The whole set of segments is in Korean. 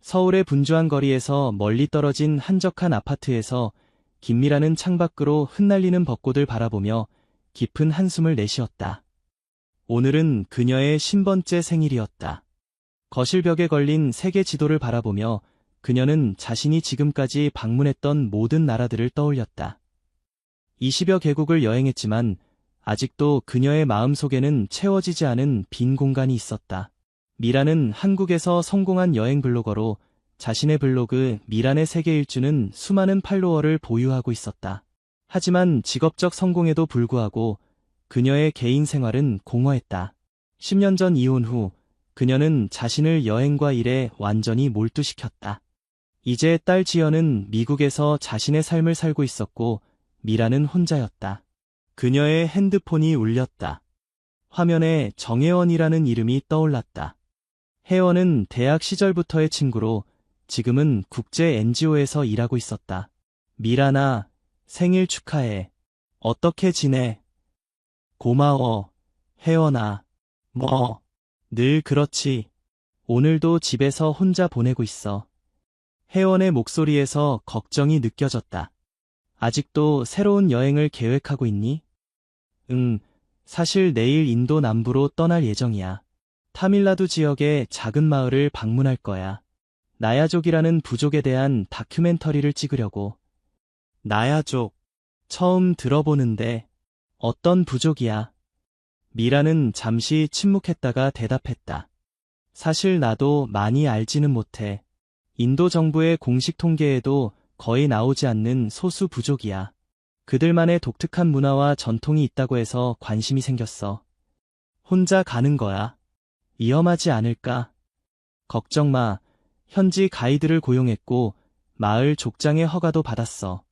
서울의 분주한 거리에서 멀리 떨어진 한적한 아파트에서 김미라는 창밖으로 흩날리는 벚꽃을 바라보며 깊은 한숨을 내쉬었다. 오늘은 그녀의 50번째 생일이었다. 거실벽에 걸린 세계 지도를 바라보며 그녀는 자신이 지금까지 방문했던 모든 나라들을 떠올렸다. 20여 개국을 여행했지만 아직도 그녀의 마음속에는 채워지지 않은 빈 공간이 있었다. 미라는 한국에서 성공한 여행 블로거로 자신의 블로그 미란의 세계 일주는 수많은 팔로워를 보유하고 있었다. 하지만 직업적 성공에도 불구하고 그녀의 개인 생활은 공허했다. 10년 전 이혼 후 그녀는 자신을 여행과 일에 완전히 몰두시켰다. 이제 딸 지연은 미국에서 자신의 삶을 살고 있었고 미라는 혼자였다. 그녀의 핸드폰이 울렸다. 화면에 정혜원이라는 이름이 떠올랐다. 혜원은 대학 시절부터의 친구로 지금은 국제 NGO에서 일하고 있었다. 미란아, 생일 축하해. 어떻게 지내? 고마워, 혜원아. 뭐, 늘 그렇지. 오늘도 집에서 혼자 보내고 있어. 혜원의 목소리에서 걱정이 느껴졌다. 아직도 새로운 여행을 계획하고 있니? 응, 사실 내일 인도 남부로 떠날 예정이야. 타밀나두 지역의 작은 마을을 방문할 거야. 나야족이라는 부족에 대한 다큐멘터리를 찍으려고. 나야족. 처음 들어보는데 어떤 부족이야? 미라는 잠시 침묵했다가 대답했다. 사실 나도 많이 알지는 못해. 인도 정부의 공식 통계에도 거의 나오지 않는 소수 부족이야. 그들만의 독특한 문화와 전통이 있다고 해서 관심이 생겼어. 혼자 가는 거야. 위험하지 않을까? 걱정 마. 현지 가이드를 고용했고 마을 족장의 허가도 받았어.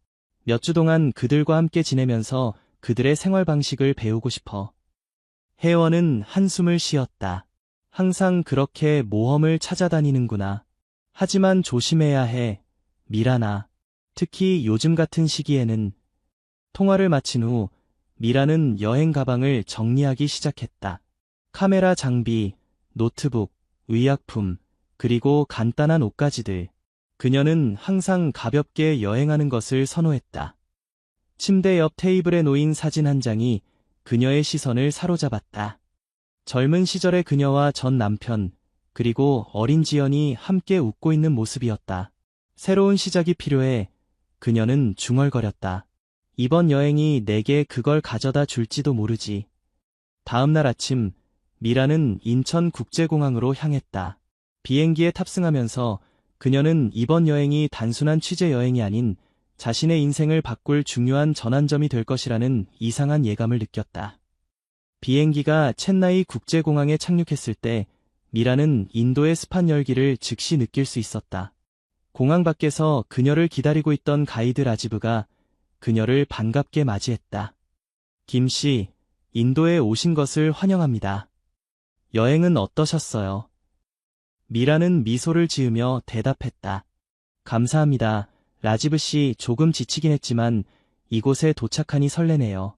몇 주 동안 그들과 함께 지내면서 그들의 생활 방식을 배우고 싶어. 혜원은 한숨을 쉬었다. 항상 그렇게 모험을 찾아다니는구나. 하지만 조심해야 해, 미란아. 특히 요즘 같은 시기에는. 통화를 마친 후 미라는 여행 가방을 정리하기 시작했다. 카메라 장비, 노트북, 의약품, 그리고 간단한 옷가지들. 그녀는 항상 가볍게 여행하는 것을 선호했다. 침대 옆 테이블에 놓인 사진 한 장이 그녀의 시선을 사로잡았다. 젊은 시절의 그녀와 전 남편, 그리고 어린 지연이 함께 웃고 있는 모습이었다. 새로운 시작이 필요해. 그녀는 중얼거렸다. 이번 여행이 내게 그걸 가져다 줄지도 모르지. 다음 날 아침, 미라는 인천국제공항으로 향했다. 비행기에 탑승하면서 그녀는 이번 여행이 단순한 취재 여행이 아닌 자신의 인생을 바꿀 중요한 전환점이 될 것이라는 이상한 예감을 느꼈다. 비행기가 첸나이 국제공항에 착륙했을 때 미라는 인도의 습한 열기를 즉시 느낄 수 있었다. 공항 밖에서 그녀를 기다리고 있던 가이드 라지브가 그녀를 반갑게 맞이했다. 김 씨, 인도에 오신 것을 환영합니다. 여행은 어떠셨어요? 미라는 미소를 지으며 대답했다. 감사합니다. 라지브 씨, 조금 지치긴 했지만 이곳에 도착하니 설레네요.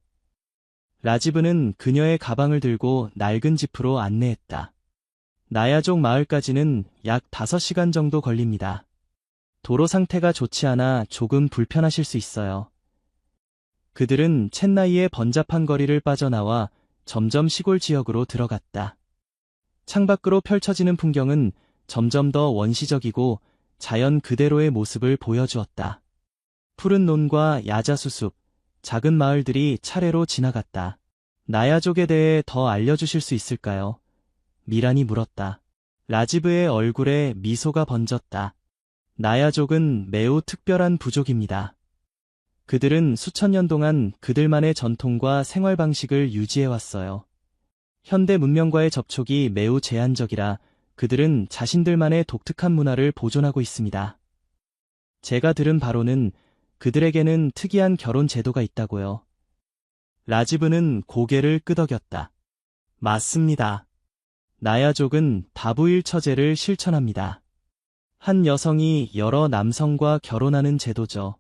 라지브는 그녀의 가방을 들고 낡은 지프로 안내했다. 나야족 마을까지는 약 5시간 정도 걸립니다. 도로 상태가 좋지 않아 조금 불편하실 수 있어요. 그들은 첸나이의 번잡한 거리를 빠져나와 점점 시골 지역으로 들어갔다. 창밖으로 펼쳐지는 풍경은 점점 더 원시적이고 자연 그대로의 모습을 보여주었다. 푸른 논과 야자수숲, 작은 마을들이 차례로 지나갔다. 나야족에 대해 더 알려주실 수 있을까요? 미란이 물었다. 라지브의 얼굴에 미소가 번졌다. 나야족은 매우 특별한 부족입니다. 그들은 수천 년 동안 그들만의 전통과 생활 방식을 유지해왔어요. 현대 문명과의 접촉이 매우 제한적이라 그들은 자신들만의 독특한 문화를 보존하고 있습니다. 제가 들은 바로는 그들에게는 특이한 결혼 제도가 있다고요. 라지브는 고개를 끄덕였다. 맞습니다. 나야족은 다부일 처제를 실천합니다. 한 여성이 여러 남성과 결혼하는 제도죠.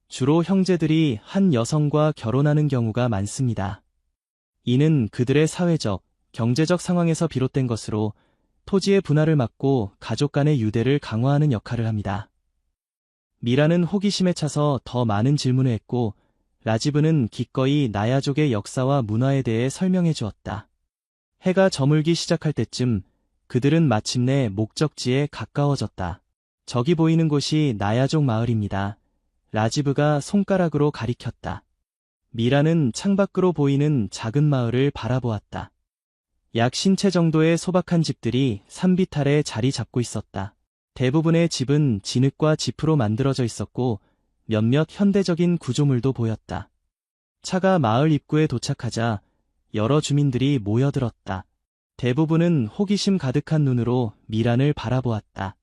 주로 형제들이 한 여성과 결혼하는 경우가 많습니다. 이는 그들의 사회적, 경제적 상황에서 비롯된 것으로 토지의 분할을 막고 가족 간의 유대를 강화하는 역할을 합니다. 미라는 호기심에 차서 더 많은 질문을 했고, 라지브는 기꺼이 나야족의 역사와 문화에 대해 설명해 주었다. 해가 저물기 시작할 때쯤 그들은 마침내 목적지에 가까워졌다. 저기 보이는 곳이 나야족 마을입니다. 라지브가 손가락으로 가리켰다. 미라는 창밖으로 보이는 작은 마을을 바라보았다. 약 신체 정도의 소박한 집들이 산비탈에 자리 잡고 있었다. 대부분의 집은 진흙과 지프로 만들어져 있었고 몇몇 현대적인 구조물도 보였다. 차가 마을 입구에 도착하자 여러 주민들이 모여들었다. 대부분은 호기심 가득한 눈으로 미란을 바라보았다.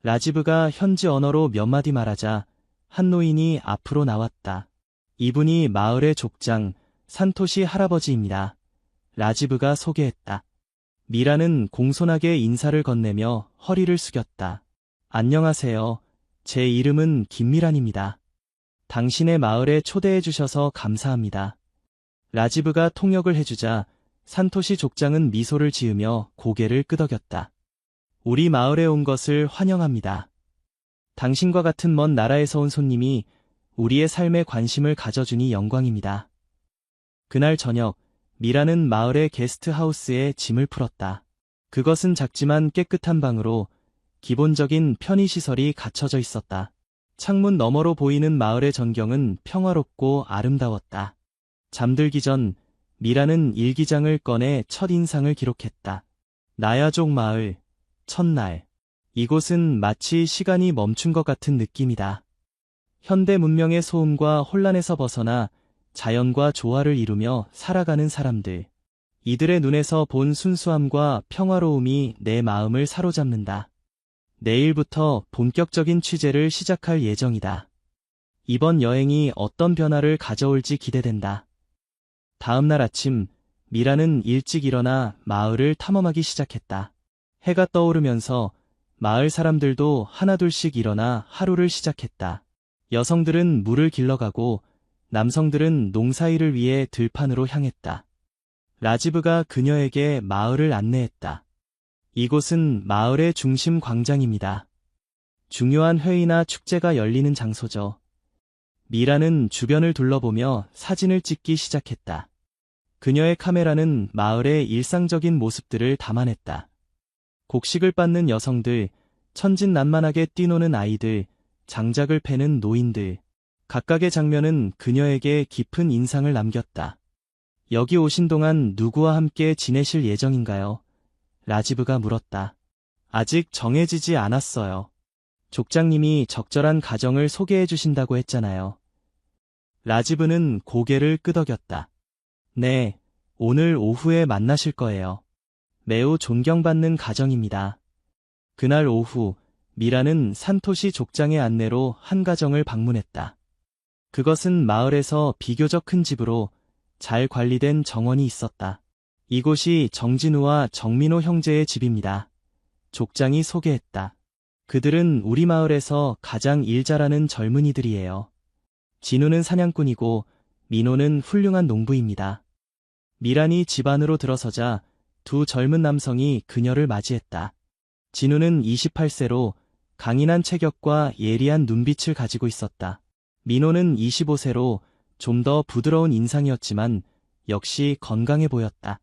라지브가 현지 언어로 몇 마디 말하자 한 노인이 앞으로 나왔다. 이분이 마을의 족장, 산토시 할아버지입니다. 라지브가 소개했다. 미라는 공손하게 인사를 건네며 허리를 숙였다. 안녕하세요. 제 이름은 김미란입니다. 당신의 마을에 초대해 주셔서 감사합니다. 라지브가 통역을 해주자 산토시 족장은 미소를 지으며 고개를 끄덕였다. 우리 마을에 온 것을 환영합니다. 당신과 같은 먼 나라에서 온 손님이 우리의 삶에 관심을 가져주니 영광입니다. 그날 저녁, 미라는 마을의 게스트하우스에 짐을 풀었다. 그것은 작지만 깨끗한 방으로 기본적인 편의시설이 갖춰져 있었다. 창문 너머로 보이는 마을의 전경은 평화롭고 아름다웠다. 잠들기 전 미라는 일기장을 꺼내 첫인상을 기록했다. 나야족 마을, 첫날. 이곳은 마치 시간이 멈춘 것 같은 느낌이다. 현대 문명의 소음과 혼란에서 벗어나 자연과 조화를 이루며 살아가는 사람들. 이들의 눈에서 본 순수함과 평화로움이 내 마음을 사로잡는다. 내일부터 본격적인 취재를 시작할 예정이다. 이번 여행이 어떤 변화를 가져올지 기대된다. 다음 날 아침, 미라는 일찍 일어나 마을을 탐험하기 시작했다. 해가 떠오르면서 마을 사람들도 하나둘씩 일어나 하루를 시작했다. 여성들은 물을 길러가고 남성들은 농사일을 위해 들판으로 향했다. 라지브가 그녀에게 마을을 안내했다. 이곳은 마을의 중심 광장입니다. 중요한 회의나 축제가 열리는 장소죠. 미라는 주변을 둘러보며 사진을 찍기 시작했다. 그녀의 카메라는 마을의 일상적인 모습들을 담아냈다. 곡식을 빻는 여성들, 천진난만하게 뛰노는 아이들, 장작을 패는 노인들. 각각의 장면은 그녀에게 깊은 인상을 남겼다. 여기 오신 동안 누구와 함께 지내실 예정인가요? 라지브가 물었다. 아직 정해지지 않았어요. 족장님이 적절한 가정을 소개해 주신다고 했잖아요. 라지브는 고개를 끄덕였다. 네, 오늘 오후에 만나실 거예요. 매우 존경받는 가정입니다. 그날 오후, 미라는 산토시 족장의 안내로 한 가정을 방문했다. 그것은 마을에서 비교적 큰 집으로 잘 관리된 정원이 있었다. 이곳이 정진우와 정민호 형제의 집입니다. 족장이 소개했다. 그들은 우리 마을에서 가장 일 잘하는 젊은이들이에요. 진우는 사냥꾼이고 민호는 훌륭한 농부입니다. 미란이 집 안으로 들어서자 두 젊은 남성이 그녀를 맞이했다. 진우는 28세로 강인한 체격과 예리한 눈빛을 가지고 있었다. 민호는 25세로 좀 더 부드러운 인상이었지만 역시 건강해 보였다.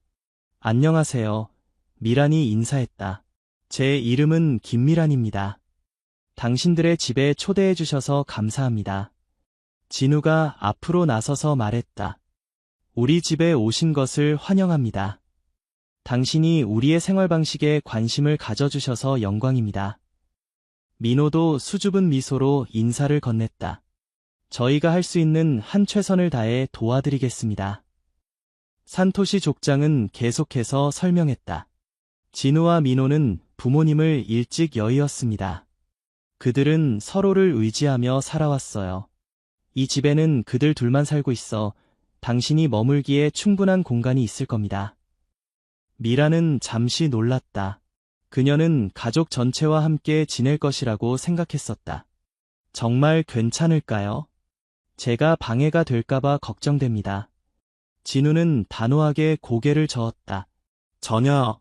안녕하세요. 미란이 인사했다. 제 이름은 김미란입니다. 당신들의 집에 초대해 주셔서 감사합니다. 진우가 앞으로 나서서 말했다. 우리 집에 오신 것을 환영합니다. 당신이 우리의 생활 방식에 관심을 가져주셔서 영광입니다. 민호도 수줍은 미소로 인사를 건넸다. 저희가 할 수 있는 한 최선을 다해 도와드리겠습니다. 산토시 족장은 계속해서 설명했다. 진우와 민호는 부모님을 일찍 여의었습니다. 그들은 서로를 의지하며 살아왔어요. 이 집에는 그들 둘만 살고 있어 당신이 머물기에 충분한 공간이 있을 겁니다. 미라는 잠시 놀랐다. 그녀는 가족 전체와 함께 지낼 것이라고 생각했었다. 정말 괜찮을까요? 제가 방해가 될까봐 걱정됩니다. 진우는 단호하게 고개를 저었다. 전혀.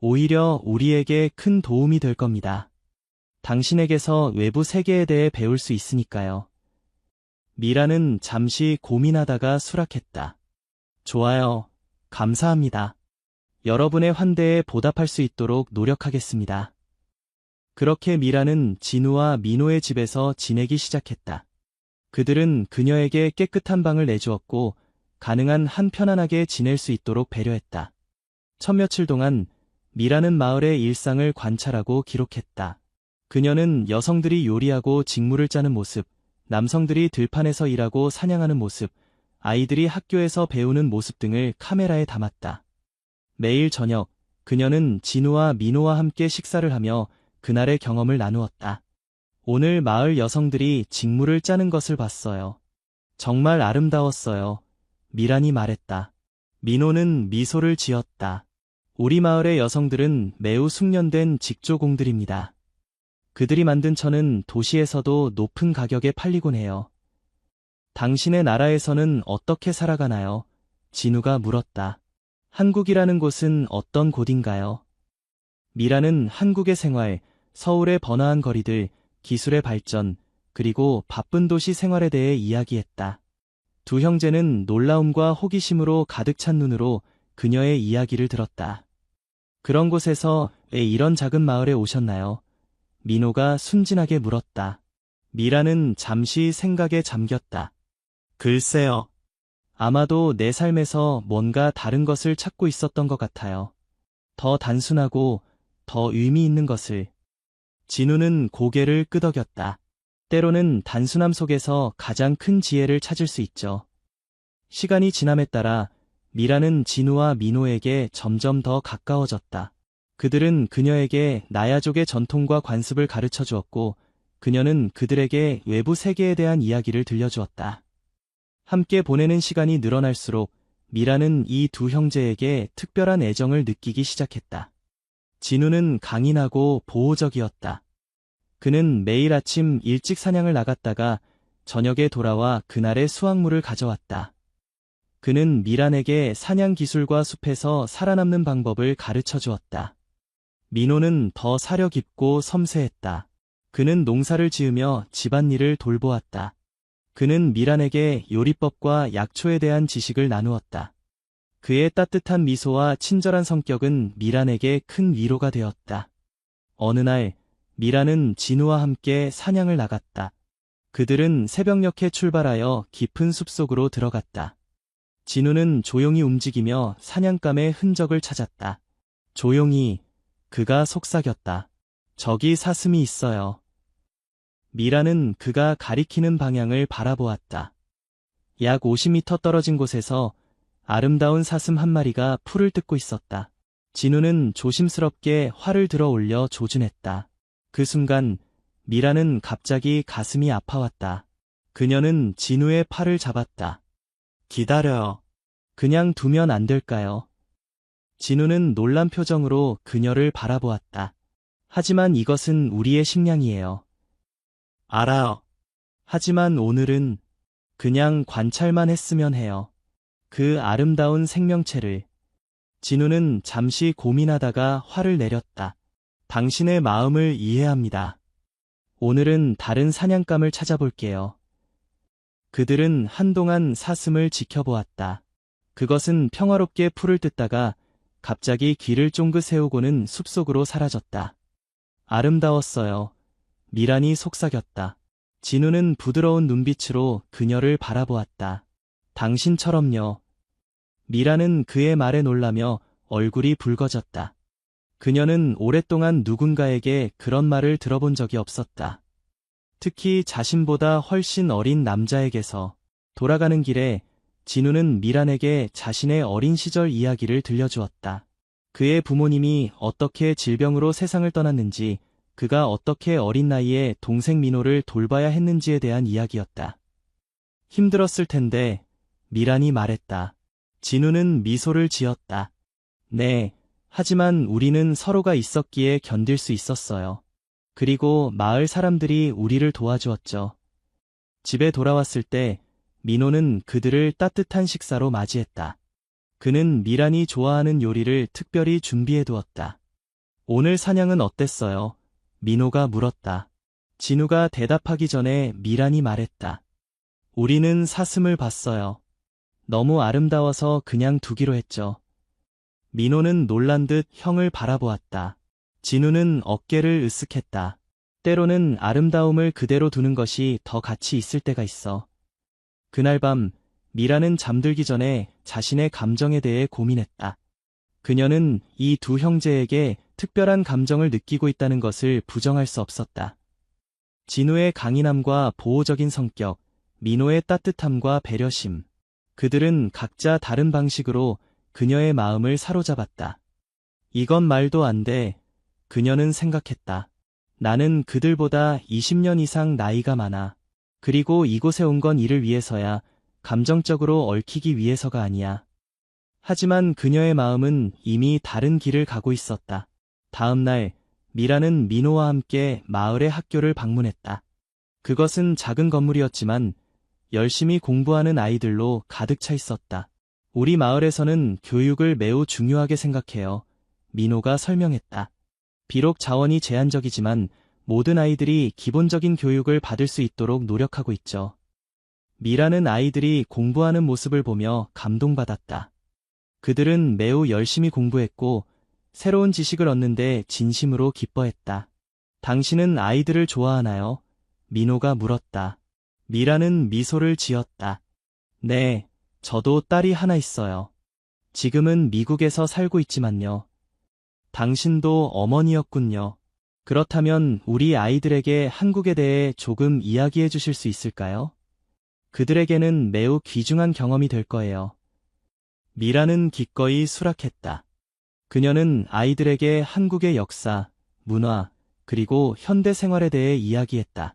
오히려 우리에게 큰 도움이 될 겁니다. 당신에게서 외부 세계에 대해 배울 수 있으니까요. 미라는 잠시 고민하다가 수락했다. 좋아요. 감사합니다. 여러분의 환대에 보답할 수 있도록 노력하겠습니다. 그렇게 미라는 진우와 민호의 집에서 지내기 시작했다. 그들은 그녀에게 깨끗한 방을 내주었고 가능한 한 편안하게 지낼 수 있도록 배려했다. 첫 며칠 동안 미라는 마을의 일상을 관찰하고 기록했다. 그녀는 여성들이 요리하고 직무를 짜는 모습, 남성들이 들판에서 일하고 사냥하는 모습, 아이들이 학교에서 배우는 모습 등을 카메라에 담았다. 매일 저녁, 그녀는 진우와 민호와 함께 식사를 하며 그날의 경험을 나누었다. 오늘 마을 여성들이 직무를 짜는 것을 봤어요. 정말 아름다웠어요. 미란이 말했다. 민호는 미소를 지었다. 우리 마을의 여성들은 매우 숙련된 직조공들입니다. 그들이 만든 천은 도시에서도 높은 가격에 팔리곤 해요. 당신의 나라에서는 어떻게 살아가나요? 진우가 물었다. 한국이라는 곳은 어떤 곳인가요? 미라는 한국의 생활, 서울의 번화한 거리들, 기술의 발전, 그리고 바쁜 도시 생활에 대해 이야기했다. 두 형제는 놀라움과 호기심으로 가득 찬 눈으로 그녀의 이야기를 들었다. 그런 곳에서 왜 이런 작은 마을에 오셨나요? 민호가 순진하게 물었다. 미라는 잠시 생각에 잠겼다. 글쎄요. 아마도 내 삶에서 뭔가 다른 것을 찾고 있었던 것 같아요. 더 단순하고 더 의미 있는 것을. 진우는 고개를 끄덕였다. 때로는 단순함 속에서 가장 큰 지혜를 찾을 수 있죠. 시간이 지남에 따라 미라는 진우와 민호에게 점점 더 가까워졌다. 그들은 그녀에게 나야족의 전통과 관습을 가르쳐 주었고, 그녀는 그들에게 외부 세계에 대한 이야기를 들려주었다. 함께 보내는 시간이 늘어날수록 미라는 이 두 형제에게 특별한 애정을 느끼기 시작했다. 진우는 강인하고 보호적이었다. 그는 매일 아침 일찍 사냥을 나갔다가 저녁에 돌아와 그날의 수확물을 가져왔다. 그는 미란에게 사냥 기술과 숲에서 살아남는 방법을 가르쳐 주었다. 민호는 더 사려 깊고 섬세했다. 그는 농사를 지으며 집안일을 돌보았다. 그는 미란에게 요리법과 약초에 대한 지식을 나누었다. 그의 따뜻한 미소와 친절한 성격은 미란에게 큰 위로가 되었다. 어느 날, 미란은 진우와 함께 사냥을 나갔다. 그들은 새벽녘에 출발하여 깊은 숲속으로 들어갔다. 진우는 조용히 움직이며 사냥감의 흔적을 찾았다. 조용히, 그가 속삭였다. 저기 사슴이 있어요. 미라는 그가 가리키는 방향을 바라보았다. 약 50m 떨어진 곳에서 아름다운 사슴 한 마리가 풀을 뜯고 있었다. 진우는 조심스럽게 활을 들어 올려 조준했다. 그 순간 미라는 갑자기 가슴이 아파왔다. 그녀는 진우의 팔을 잡았다. 기다려요. 그냥 두면 안 될까요? 진우는 놀란 표정으로 그녀를 바라보았다. 하지만 이것은 우리의 식량이에요. 알아요. 하지만 오늘은 그냥 관찰만 했으면 해요. 그 아름다운 생명체를. 진우는 잠시 고민하다가 화를 내렸다. 당신의 마음을 이해합니다. 오늘은 다른 사냥감을 찾아볼게요. 그들은 한동안 사슴을 지켜보았다. 그것은 평화롭게 풀을 뜯다가 갑자기 길을 쫑긋 세우고는 숲속으로 사라졌다. 아름다웠어요. 미란이 속삭였다. 진우는 부드러운 눈빛으로 그녀를 바라보았다. 당신처럼요. 미라는 그의 말에 놀라며 얼굴이 붉어졌다. 그녀는 오랫동안 누군가에게 그런 말을 들어본 적이 없었다. 특히 자신보다 훨씬 어린 남자에게서. 돌아가는 길에 진우는 미란에게 자신의 어린 시절 이야기를 들려주었다. 그의 부모님이 어떻게 질병으로 세상을 떠났는지, 그가 어떻게 어린 나이에 동생 민호를 돌봐야 했는지에 대한 이야기였다. 힘들었을 텐데, 미란이 말했다. 진우는 미소를 지었다. 네, 하지만 우리는 서로가 있었기에 견딜 수 있었어요. 그리고 마을 사람들이 우리를 도와주었죠. 집에 돌아왔을 때 민호는 그들을 따뜻한 식사로 맞이했다. 그는 미란이 좋아하는 요리를 특별히 준비해 두었다. 오늘 사냥은 어땠어요? 민호가 물었다. 진우가 대답하기 전에 미란이 말했다. 우리는 사슴을 봤어요. 너무 아름다워서 그냥 두기로 했죠. 민호는 놀란 듯 형을 바라보았다. 진우는 어깨를 으쓱했다. 때로는 아름다움을 그대로 두는 것이 더 가치 있을 때가 있어. 그날 밤, 미라는 잠들기 전에 자신의 감정에 대해 고민했다. 그녀는 이 두 형제에게 특별한 감정을 느끼고 있다는 것을 부정할 수 없었다. 진우의 강인함과 보호적인 성격, 민호의 따뜻함과 배려심. 그들은 각자 다른 방식으로 그녀의 마음을 사로잡았다. 이건 말도 안 돼. 그녀는 생각했다. 나는 그들보다 20년 이상 나이가 많아. 그리고 이곳에 온 건 이를 위해서야, 감정적으로 얽히기 위해서가 아니야. 하지만 그녀의 마음은 이미 다른 길을 가고 있었다. 다음 날, 미라는 민호와 함께 마을의 학교를 방문했다. 그것은 작은 건물이었지만 열심히 공부하는 아이들로 가득 차 있었다. 우리 마을에서는 교육을 매우 중요하게 생각해요. 민호가 설명했다. 비록 자원이 제한적이지만 모든 아이들이 기본적인 교육을 받을 수 있도록 노력하고 있죠. 미라는 아이들이 공부하는 모습을 보며 감동받았다. 그들은 매우 열심히 공부했고 새로운 지식을 얻는데 진심으로 기뻐했다. 당신은 아이들을 좋아하나요? 민호가 물었다. 미라는 미소를 지었다. 네, 저도 딸이 하나 있어요. 지금은 미국에서 살고 있지만요. 당신도 어머니였군요. 그렇다면 우리 아이들에게 한국에 대해 조금 이야기해 주실 수 있을까요? 그들에게는 매우 귀중한 경험이 될 거예요. 미라는 기꺼이 수락했다. 그녀는 아이들에게 한국의 역사, 문화, 그리고 현대 생활에 대해 이야기했다.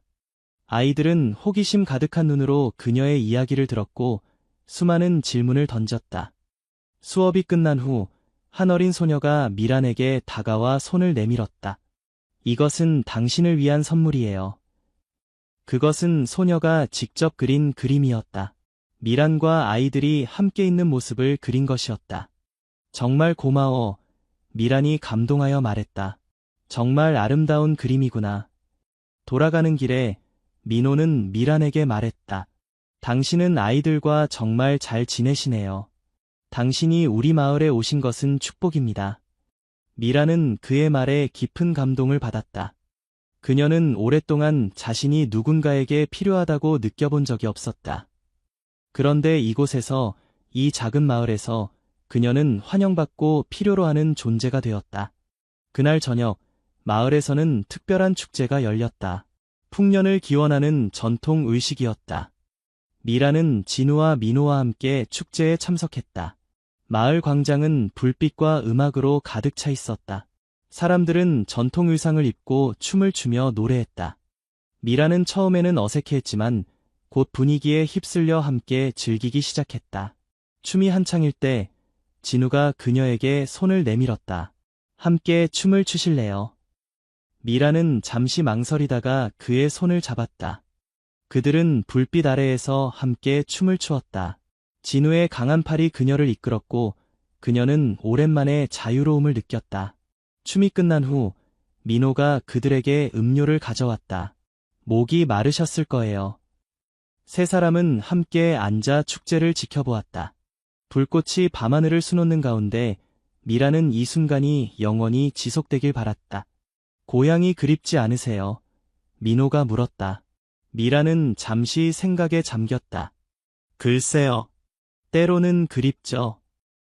아이들은 호기심 가득한 눈으로 그녀의 이야기를 들었고 수많은 질문을 던졌다. 수업이 끝난 후 한 어린 소녀가 미란에게 다가와 손을 내밀었다. 이것은 당신을 위한 선물이에요. 그것은 소녀가 직접 그린 그림이었다. 미란과 아이들이 함께 있는 모습을 그린 것이었다. 정말 고마워. 미란이 감동하여 말했다. 정말 아름다운 그림이구나. 돌아가는 길에 민호는 미란에게 말했다. 당신은 아이들과 정말 잘 지내시네요. 당신이 우리 마을에 오신 것은 축복입니다. 미라는 그의 말에 깊은 감동을 받았다. 그녀는 오랫동안 자신이 누군가에게 필요하다고 느껴본 적이 없었다. 그런데 이곳에서, 이 작은 마을에서 그녀는 환영받고 필요로 하는 존재가 되었다. 그날 저녁, 마을에서는 특별한 축제가 열렸다. 풍년을 기원하는 전통 의식이었다. 미라는 진우와 민호와 함께 축제에 참석했다. 마을 광장은 불빛과 음악으로 가득 차 있었다. 사람들은 전통 의상을 입고 춤을 추며 노래했다. 미라는 처음에는 어색해했지만 곧 분위기에 휩쓸려 함께 즐기기 시작했다. 춤이 한창일 때 진우가 그녀에게 손을 내밀었다. 함께 춤을 추실래요? 미라는 잠시 망설이다가 그의 손을 잡았다. 그들은 불빛 아래에서 함께 춤을 추었다. 진우의 강한 팔이 그녀를 이끌었고 그녀는 오랜만에 자유로움을 느꼈다. 춤이 끝난 후 민호가 그들에게 음료를 가져왔다. 목이 마르셨을 거예요. 세 사람은 함께 앉아 축제를 지켜보았다. 불꽃이 밤하늘을 수놓는 가운데 미라는 이 순간이 영원히 지속되길 바랐다. 고향이 그립지 않으세요? 민호가 물었다. 미라는 잠시 생각에 잠겼다. 글쎄요. 때로는 그립죠.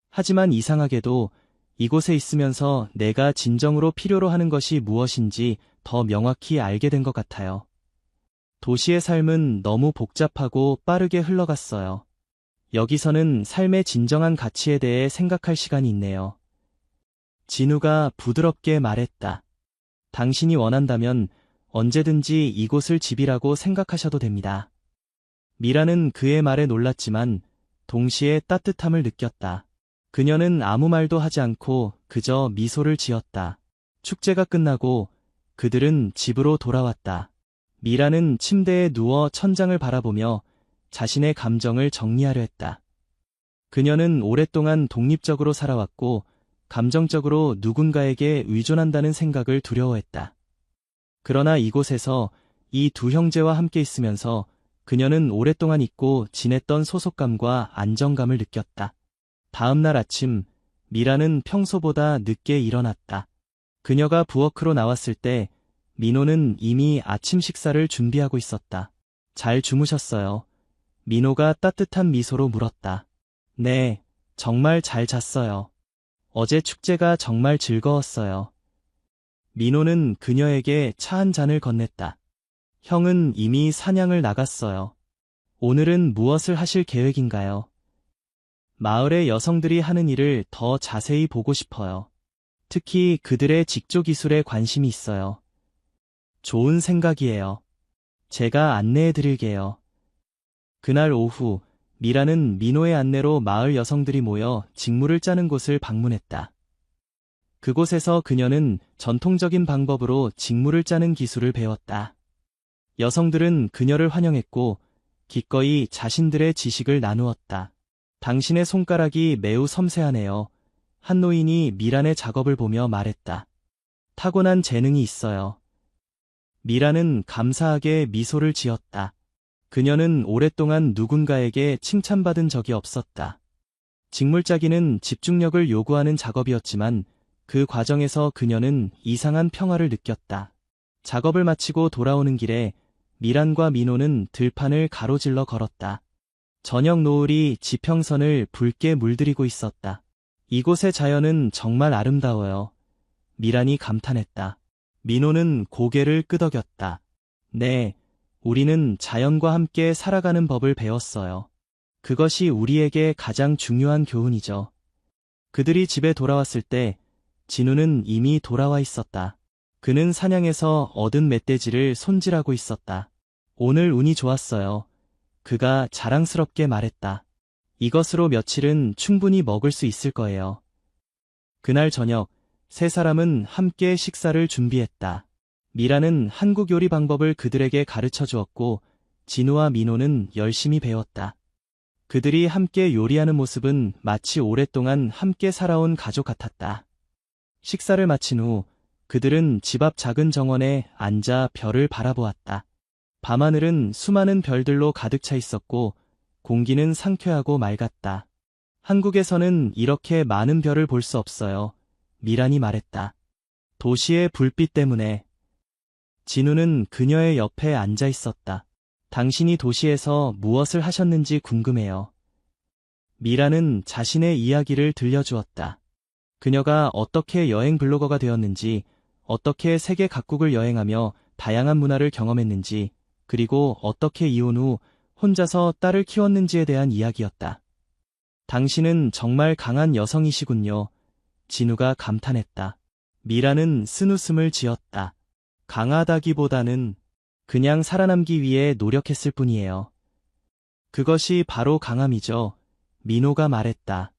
하지만 이상하게도 이곳에 있으면서 내가 진정으로 필요로 하는 것이 무엇인지 더 명확히 알게 된 것 같아요. 도시의 삶은 너무 복잡하고 빠르게 흘러갔어요. 여기서는 삶의 진정한 가치에 대해 생각할 시간이 있네요. 진우가 부드럽게 말했다. 당신이 원한다면 언제든지 이곳을 집이라고 생각하셔도 됩니다. 미라는 그의 말에 놀랐지만 동시에 따뜻함을 느꼈다. 그녀는 아무 말도 하지 않고 그저 미소를 지었다. 축제가 끝나고 그들은 집으로 돌아왔다. 미라는 침대에 누워 천장을 바라보며 자신의 감정을 정리하려 했다. 그녀는 오랫동안 독립적으로 살아왔고 감정적으로 누군가에게 의존한다는 생각을 두려워했다. 그러나 이곳에서 이 두 형제와 함께 있으면서 그녀는 오랫동안 잊고 지냈던 소속감과 안정감을 느꼈다. 다음 날 아침, 미라는 평소보다 늦게 일어났다. 그녀가 부엌으로 나왔을 때 민호는 이미 아침 식사를 준비하고 있었다. 잘 주무셨어요? 민호가 따뜻한 미소로 물었다. 네, 정말 잘 잤어요. 어제 축제가 정말 즐거웠어요. 민호는 그녀에게 차 한 잔을 건넸다. 형은 이미 사냥을 나갔어요. 오늘은 무엇을 하실 계획인가요? 마을의 여성들이 하는 일을 더 자세히 보고 싶어요. 특히 그들의 직조 기술에 관심이 있어요. 좋은 생각이에요. 제가 안내해 드릴게요. 그날 오후, 미라는 민호의 안내로 마을 여성들이 모여 직무를 짜는 곳을 방문했다. 그곳에서 그녀는 전통적인 방법으로 직무를 짜는 기술을 배웠다. 여성들은 그녀를 환영했고 기꺼이 자신들의 지식을 나누었다. 당신의 손가락이 매우 섬세하네요. 한 노인이 미란의 작업을 보며 말했다. 타고난 재능이 있어요. 미라는 감사하게 미소를 지었다. 그녀는 오랫동안 누군가에게 칭찬받은 적이 없었다. 직물짜기는 집중력을 요구하는 작업이었지만 그 과정에서 그녀는 이상한 평화를 느꼈다. 작업을 마치고 돌아오는 길에 미란과 민호는 들판을 가로질러 걸었다. 저녁 노을이 지평선을 붉게 물들이고 있었다. 이곳의 자연은 정말 아름다워요. 미란이 감탄했다. 민호는 고개를 끄덕였다. 네, 우리는 자연과 함께 살아가는 법을 배웠어요. 그것이 우리에게 가장 중요한 교훈이죠. 그들이 집에 돌아왔을 때 진우는 이미 돌아와 있었다. 그는 사냥에서 얻은 멧돼지를 손질하고 있었다. 오늘 운이 좋았어요. 그가 자랑스럽게 말했다. 이것으로 며칠은 충분히 먹을 수 있을 거예요. 그날 저녁, 세 사람은 함께 식사를 준비했다. 미라는 한국 요리 방법을 그들에게 가르쳐 주었고, 진우와 민호는 열심히 배웠다. 그들이 함께 요리하는 모습은 마치 오랫동안 함께 살아온 가족 같았다. 식사를 마친 후, 그들은 집 앞 작은 정원에 앉아 별을 바라보았다. 밤하늘은 수많은 별들로 가득 차 있었고, 공기는 상쾌하고 맑았다. 한국에서는 이렇게 많은 별을 볼 수 없어요. 미란이 말했다. 도시의 불빛 때문에. 진우는 그녀의 옆에 앉아 있었다. 당신이 도시에서 무엇을 하셨는지 궁금해요. 미란은 자신의 이야기를 들려주었다. 그녀가 어떻게 여행 블로거가 되었는지, 어떻게 세계 각국을 여행하며 다양한 문화를 경험했는지, 그리고 어떻게 이혼 후 혼자서 딸을 키웠는지에 대한 이야기였다. 당신은 정말 강한 여성이시군요. 진우가 감탄했다. 미라는 쓴웃음을 지었다. 강하다기보다는 그냥 살아남기 위해 노력했을 뿐이에요. 그것이 바로 강함이죠. 민호가 말했다.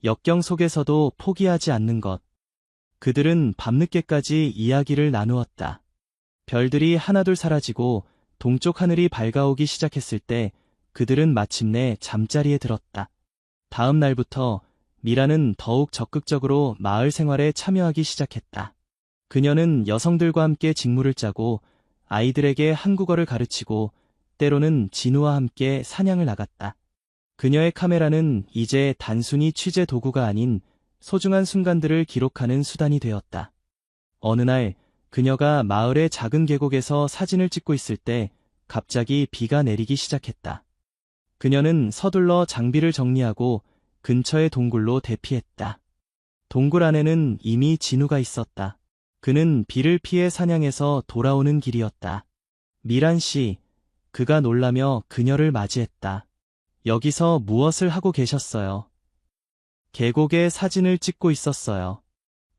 역경 속에서도 포기하지 않는 것. 그들은 밤늦게까지 이야기를 나누었다. 별들이 하나둘 사라지고 동쪽 하늘이 밝아오기 시작했을 때 그들은 마침내 잠자리에 들었다. 다음 날부터 미라는 더욱 적극적으로 마을 생활에 참여하기 시작했다. 그녀는 여성들과 함께 직무를 짜고 아이들에게 한국어를 가르치고 때로는 진우와 함께 사냥을 나갔다. 그녀의 카메라는 이제 단순히 취재 도구가 아닌 소중한 순간들을 기록하는 수단이 되었다. 어느 날 그녀가 마을의 작은 계곡에서 사진을 찍고 있을 때 갑자기 비가 내리기 시작했다. 그녀는 서둘러 장비를 정리하고 근처의 동굴로 대피했다. 동굴 안에는 이미 진우가 있었다. 그는 비를 피해 사냥해서 돌아오는 길이었다. 미란 씨, 그가 놀라며 그녀를 맞이했다. 여기서 무엇을 하고 계셨어요? 계곡에 사진을 찍고 있었어요.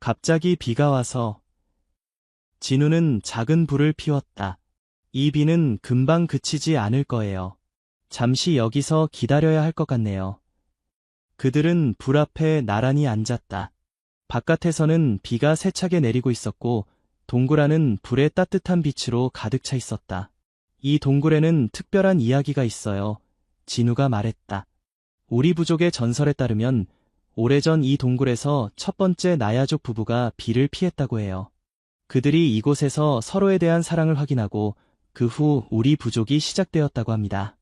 갑자기 비가 와서. 진우는 작은 불을 피웠다. 이 비는 금방 그치지 않을 거예요. 잠시 여기서 기다려야 할 것 같네요. 그들은 불 앞에 나란히 앉았다. 바깥에서는 비가 세차게 내리고 있었고 동굴 안은 불의 따뜻한 빛으로 가득 차 있었다. 이 동굴에는 특별한 이야기가 있어요. 진우가 말했다. 우리 부족의 전설에 따르면 오래전 이 동굴에서 첫 번째 나야족 부부가 비를 피했다고 해요. 그들이 이곳에서 서로에 대한 사랑을 확인하고 그 후 우리 부족이 시작되었다고 합니다.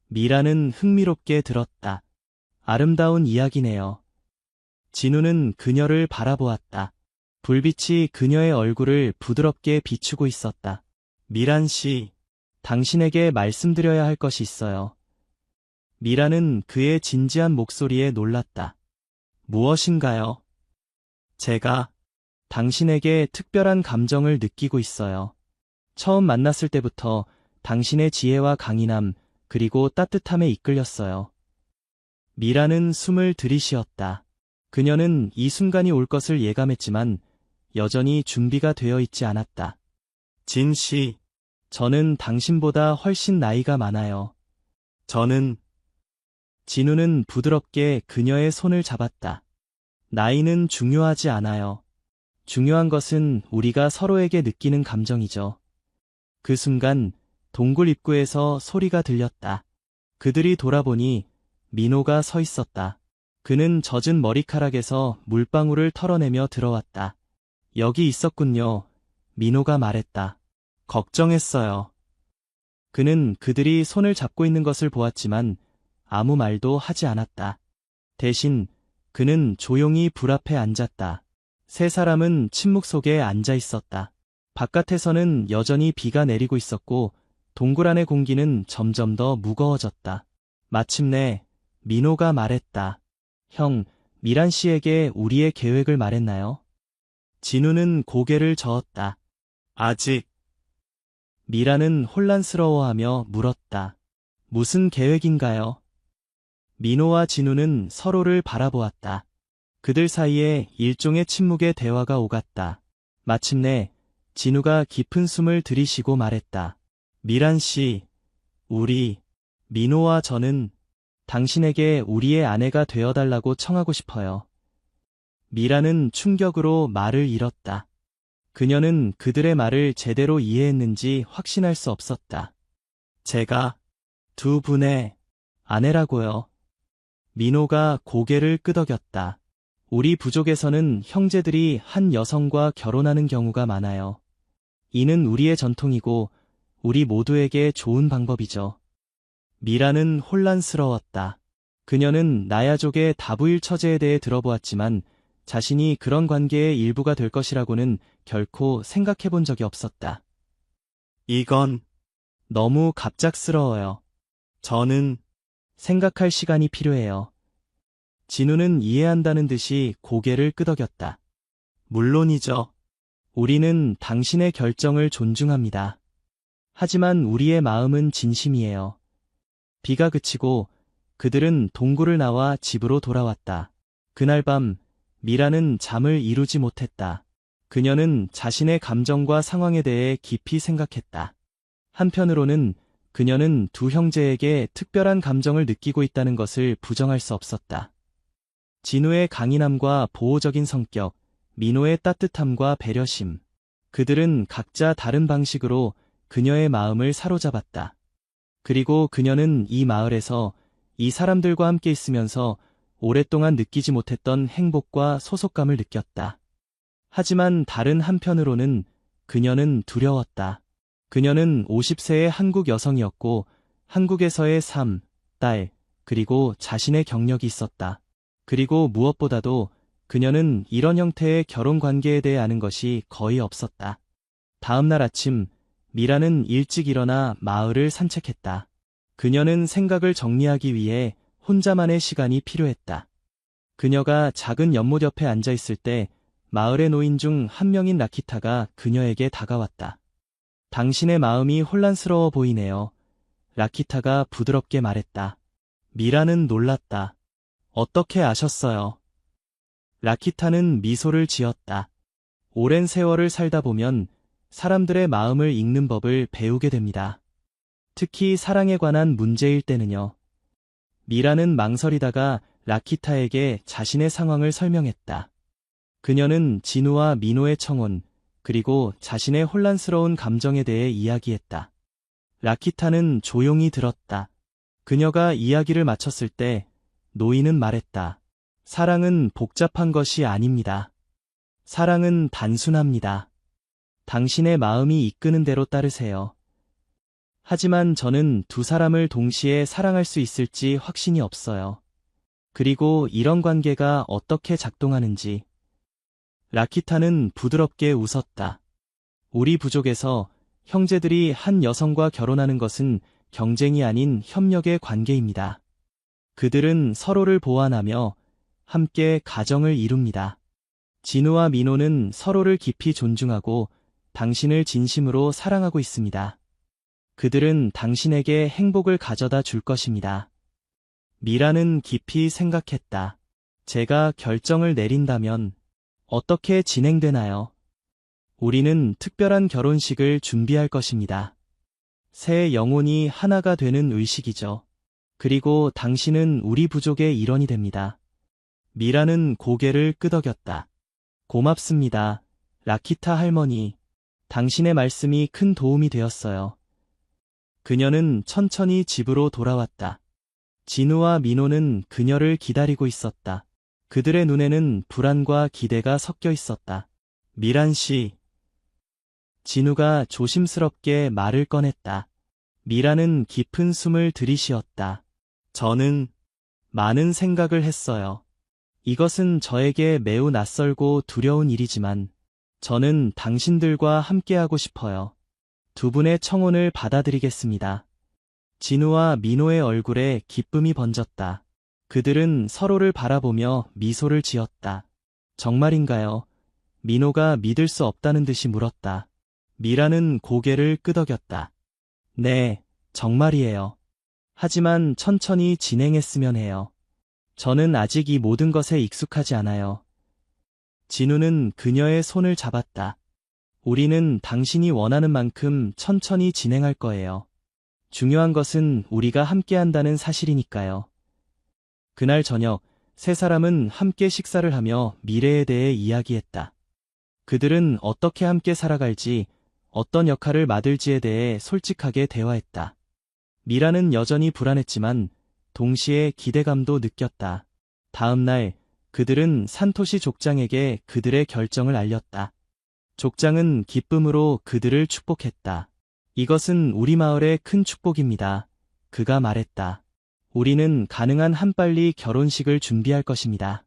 미라는 흥미롭게 들었다. 아름다운 이야기네요. 진우는 그녀를 바라보았다. 불빛이 그녀의 얼굴을 부드럽게 비추고 있었다. 미란 씨, 당신에게 말씀드려야 할 것이 있어요. 미라는 그의 진지한 목소리에 놀랐다. 무엇인가요? 제가 당신에게 특별한 감정을 느끼고 있어요. 처음 만났을 때부터 당신의 지혜와 강인함, 그리고 따뜻함에 이끌렸어요. 미라는 숨을 들이쉬었다. 그녀는 이 순간이 올 것을 예감했지만 여전히 준비가 되어 있지 않았다. 진 씨, 저는 당신보다 훨씬 나이가 많아요. 저는 진우는 부드럽게 그녀의 손을 잡았다. 나이는 중요하지 않아요. 중요한 것은 우리가 서로에게 느끼는 감정이죠. 그 순간 동굴 입구에서 소리가 들렸다. 그들이 돌아보니 민호가 서 있었다. 그는 젖은 머리카락에서 물방울을 털어내며 들어왔다. 여기 있었군요. 민호가 말했다. 걱정했어요. 그는 그들이 손을 잡고 있는 것을 보았지만 아무 말도 하지 않았다. 대신 그는 조용히 불 앞에 앉았다. 세 사람은 침묵 속에 앉아 있었다. 바깥에서는 여전히 비가 내리고 있었고 동굴 안의 공기는 점점 더 무거워졌다. 마침내 민호가 말했다. 형, 미란 씨에게 우리의 계획을 말했나요? 진우는 고개를 저었다. 아직. 미란은 혼란스러워하며 물었다. 무슨 계획인가요? 민호와 진우는 서로를 바라보았다. 그들 사이에 일종의 침묵의 대화가 오갔다. 마침내 진우가 깊은 숨을 들이쉬고 말했다. 미란 씨, 민호와 저는 당신에게 우리의 아내가 되어달라고 청하고 싶어요. 미라는 충격으로 말을 잃었다. 그녀는 그들의 말을 제대로 이해했는지 확신할 수 없었다. 제가 두 분의 아내라고요. 민호가 고개를 끄덕였다. 우리 부족에서는 형제들이 한 여성과 결혼하는 경우가 많아요. 이는 우리의 전통이고 우리 모두에게 좋은 방법이죠. 미라는 혼란스러웠다. 그녀는 나야족의 다부일 처제에 대해 들어보았지만 자신이 그런 관계의 일부가 될 것이라고는 결코 생각해 본 적이 없었다. 이건 너무 갑작스러워요. 저는 생각할 시간이 필요해요. 진우는 이해한다는 듯이 고개를 끄덕였다. 물론이죠. 우리는 당신의 결정을 존중합니다. 하지만 우리의 마음은 진심이에요. 비가 그치고 그들은 동굴을 나와 집으로 돌아왔다. 그날 밤 미라는 잠을 이루지 못했다. 그녀는 자신의 감정과 상황에 대해 깊이 생각했다. 한편으로는 그녀는 두 형제에게 특별한 감정을 느끼고 있다는 것을 부정할 수 없었다. 진우의 강인함과 보호적인 성격, 민호의 따뜻함과 배려심. 그들은 각자 다른 방식으로 그녀의 마음을 사로잡았다. 그리고 그녀는 이 마을에서 이 사람들과 함께 있으면서 오랫동안 느끼지 못했던 행복과 소속감을 느꼈다. 하지만 다른 한편으로는 그녀는 두려웠다. 그녀는 50세의 한국 여성이었고 한국에서의 삶, 딸, 그리고 자신의 경력이 있었다. 그리고 무엇보다도 그녀는 이런 형태의 결혼 관계에 대해 아는 것이 거의 없었다. 다음 날 아침, 미라는 일찍 일어나 마을을 산책했다. 그녀는 생각을 정리하기 위해 혼자만의 시간이 필요했다. 그녀가 작은 연못 옆에 앉아 있을 때 마을의 노인 중 한 명인 라키타가 그녀에게 다가왔다. 당신의 마음이 혼란스러워 보이네요. 라키타가 부드럽게 말했다. 미라는 놀랐다. 어떻게 아셨어요? 라키타는 미소를 지었다. 오랜 세월을 살다 보면 사람들의 마음을 읽는 법을 배우게 됩니다. 특히 사랑에 관한 문제일 때는요. 미라는 망설이다가 라키타에게 자신의 상황을 설명했다. 그녀는 진우와 민호의 청혼, 그리고 자신의 혼란스러운 감정에 대해 이야기했다. 라키타는 조용히 들었다. 그녀가 이야기를 마쳤을 때 노인은 말했다. 사랑은 복잡한 것이 아닙니다. 사랑은 단순합니다. 당신의 마음이 이끄는 대로 따르세요. 하지만 저는 두 사람을 동시에 사랑할 수 있을지 확신이 없어요. 그리고 이런 관계가 어떻게 작동하는지. 라키타는 부드럽게 웃었다. 우리 부족에서 형제들이 한 여성과 결혼하는 것은 경쟁이 아닌 협력의 관계입니다. 그들은 서로를 보완하며 함께 가정을 이룹니다. 진우와 민호는 서로를 깊이 존중하고 당신을 진심으로 사랑하고 있습니다. 그들은 당신에게 행복을 가져다 줄 것입니다. 미라는 깊이 생각했다. 제가 결정을 내린다면 어떻게 진행되나요? 우리는 특별한 결혼식을 준비할 것입니다. 새 영혼이 하나가 되는 의식이죠. 그리고 당신은 우리 부족의 일원이 됩니다. 미라는 고개를 끄덕였다. 고맙습니다. 라키타 할머니. 당신의 말씀이 큰 도움이 되었어요. 그녀는 천천히 집으로 돌아왔다. 진우와 민호는 그녀를 기다리고 있었다. 그들의 눈에는 불안과 기대가 섞여 있었다. 미란 씨. 진우가 조심스럽게 말을 꺼냈다. 미라는 깊은 숨을 들이쉬었다. 저는 많은 생각을 했어요. 이것은 저에게 매우 낯설고 두려운 일이지만 저는 당신들과 함께하고 싶어요. 두 분의 청혼을 받아들이겠습니다. 진우와 민호의 얼굴에 기쁨이 번졌다. 그들은 서로를 바라보며 미소를 지었다. 정말인가요? 민호가 믿을 수 없다는 듯이 물었다. 미라는 고개를 끄덕였다. 네, 정말이에요. 하지만 천천히 진행했으면 해요. 저는 아직 이 모든 것에 익숙하지 않아요. 진우는 그녀의 손을 잡았다. 우리는 당신이 원하는 만큼 천천히 진행할 거예요. 중요한 것은 우리가 함께한다는 사실이니까요. 그날 저녁, 세 사람은 함께 식사를 하며 미래에 대해 이야기했다. 그들은 어떻게 함께 살아갈지, 어떤 역할을 맡을지에 대해 솔직하게 대화했다. 미라는 여전히 불안했지만 동시에 기대감도 느꼈다. 다음 날, 그들은 산토시 족장에게 그들의 결정을 알렸다. 족장은 기쁨으로 그들을 축복했다. 이것은 우리 마을의 큰 축복입니다. 그가 말했다. 우리는 가능한 한 빨리 결혼식을 준비할 것입니다.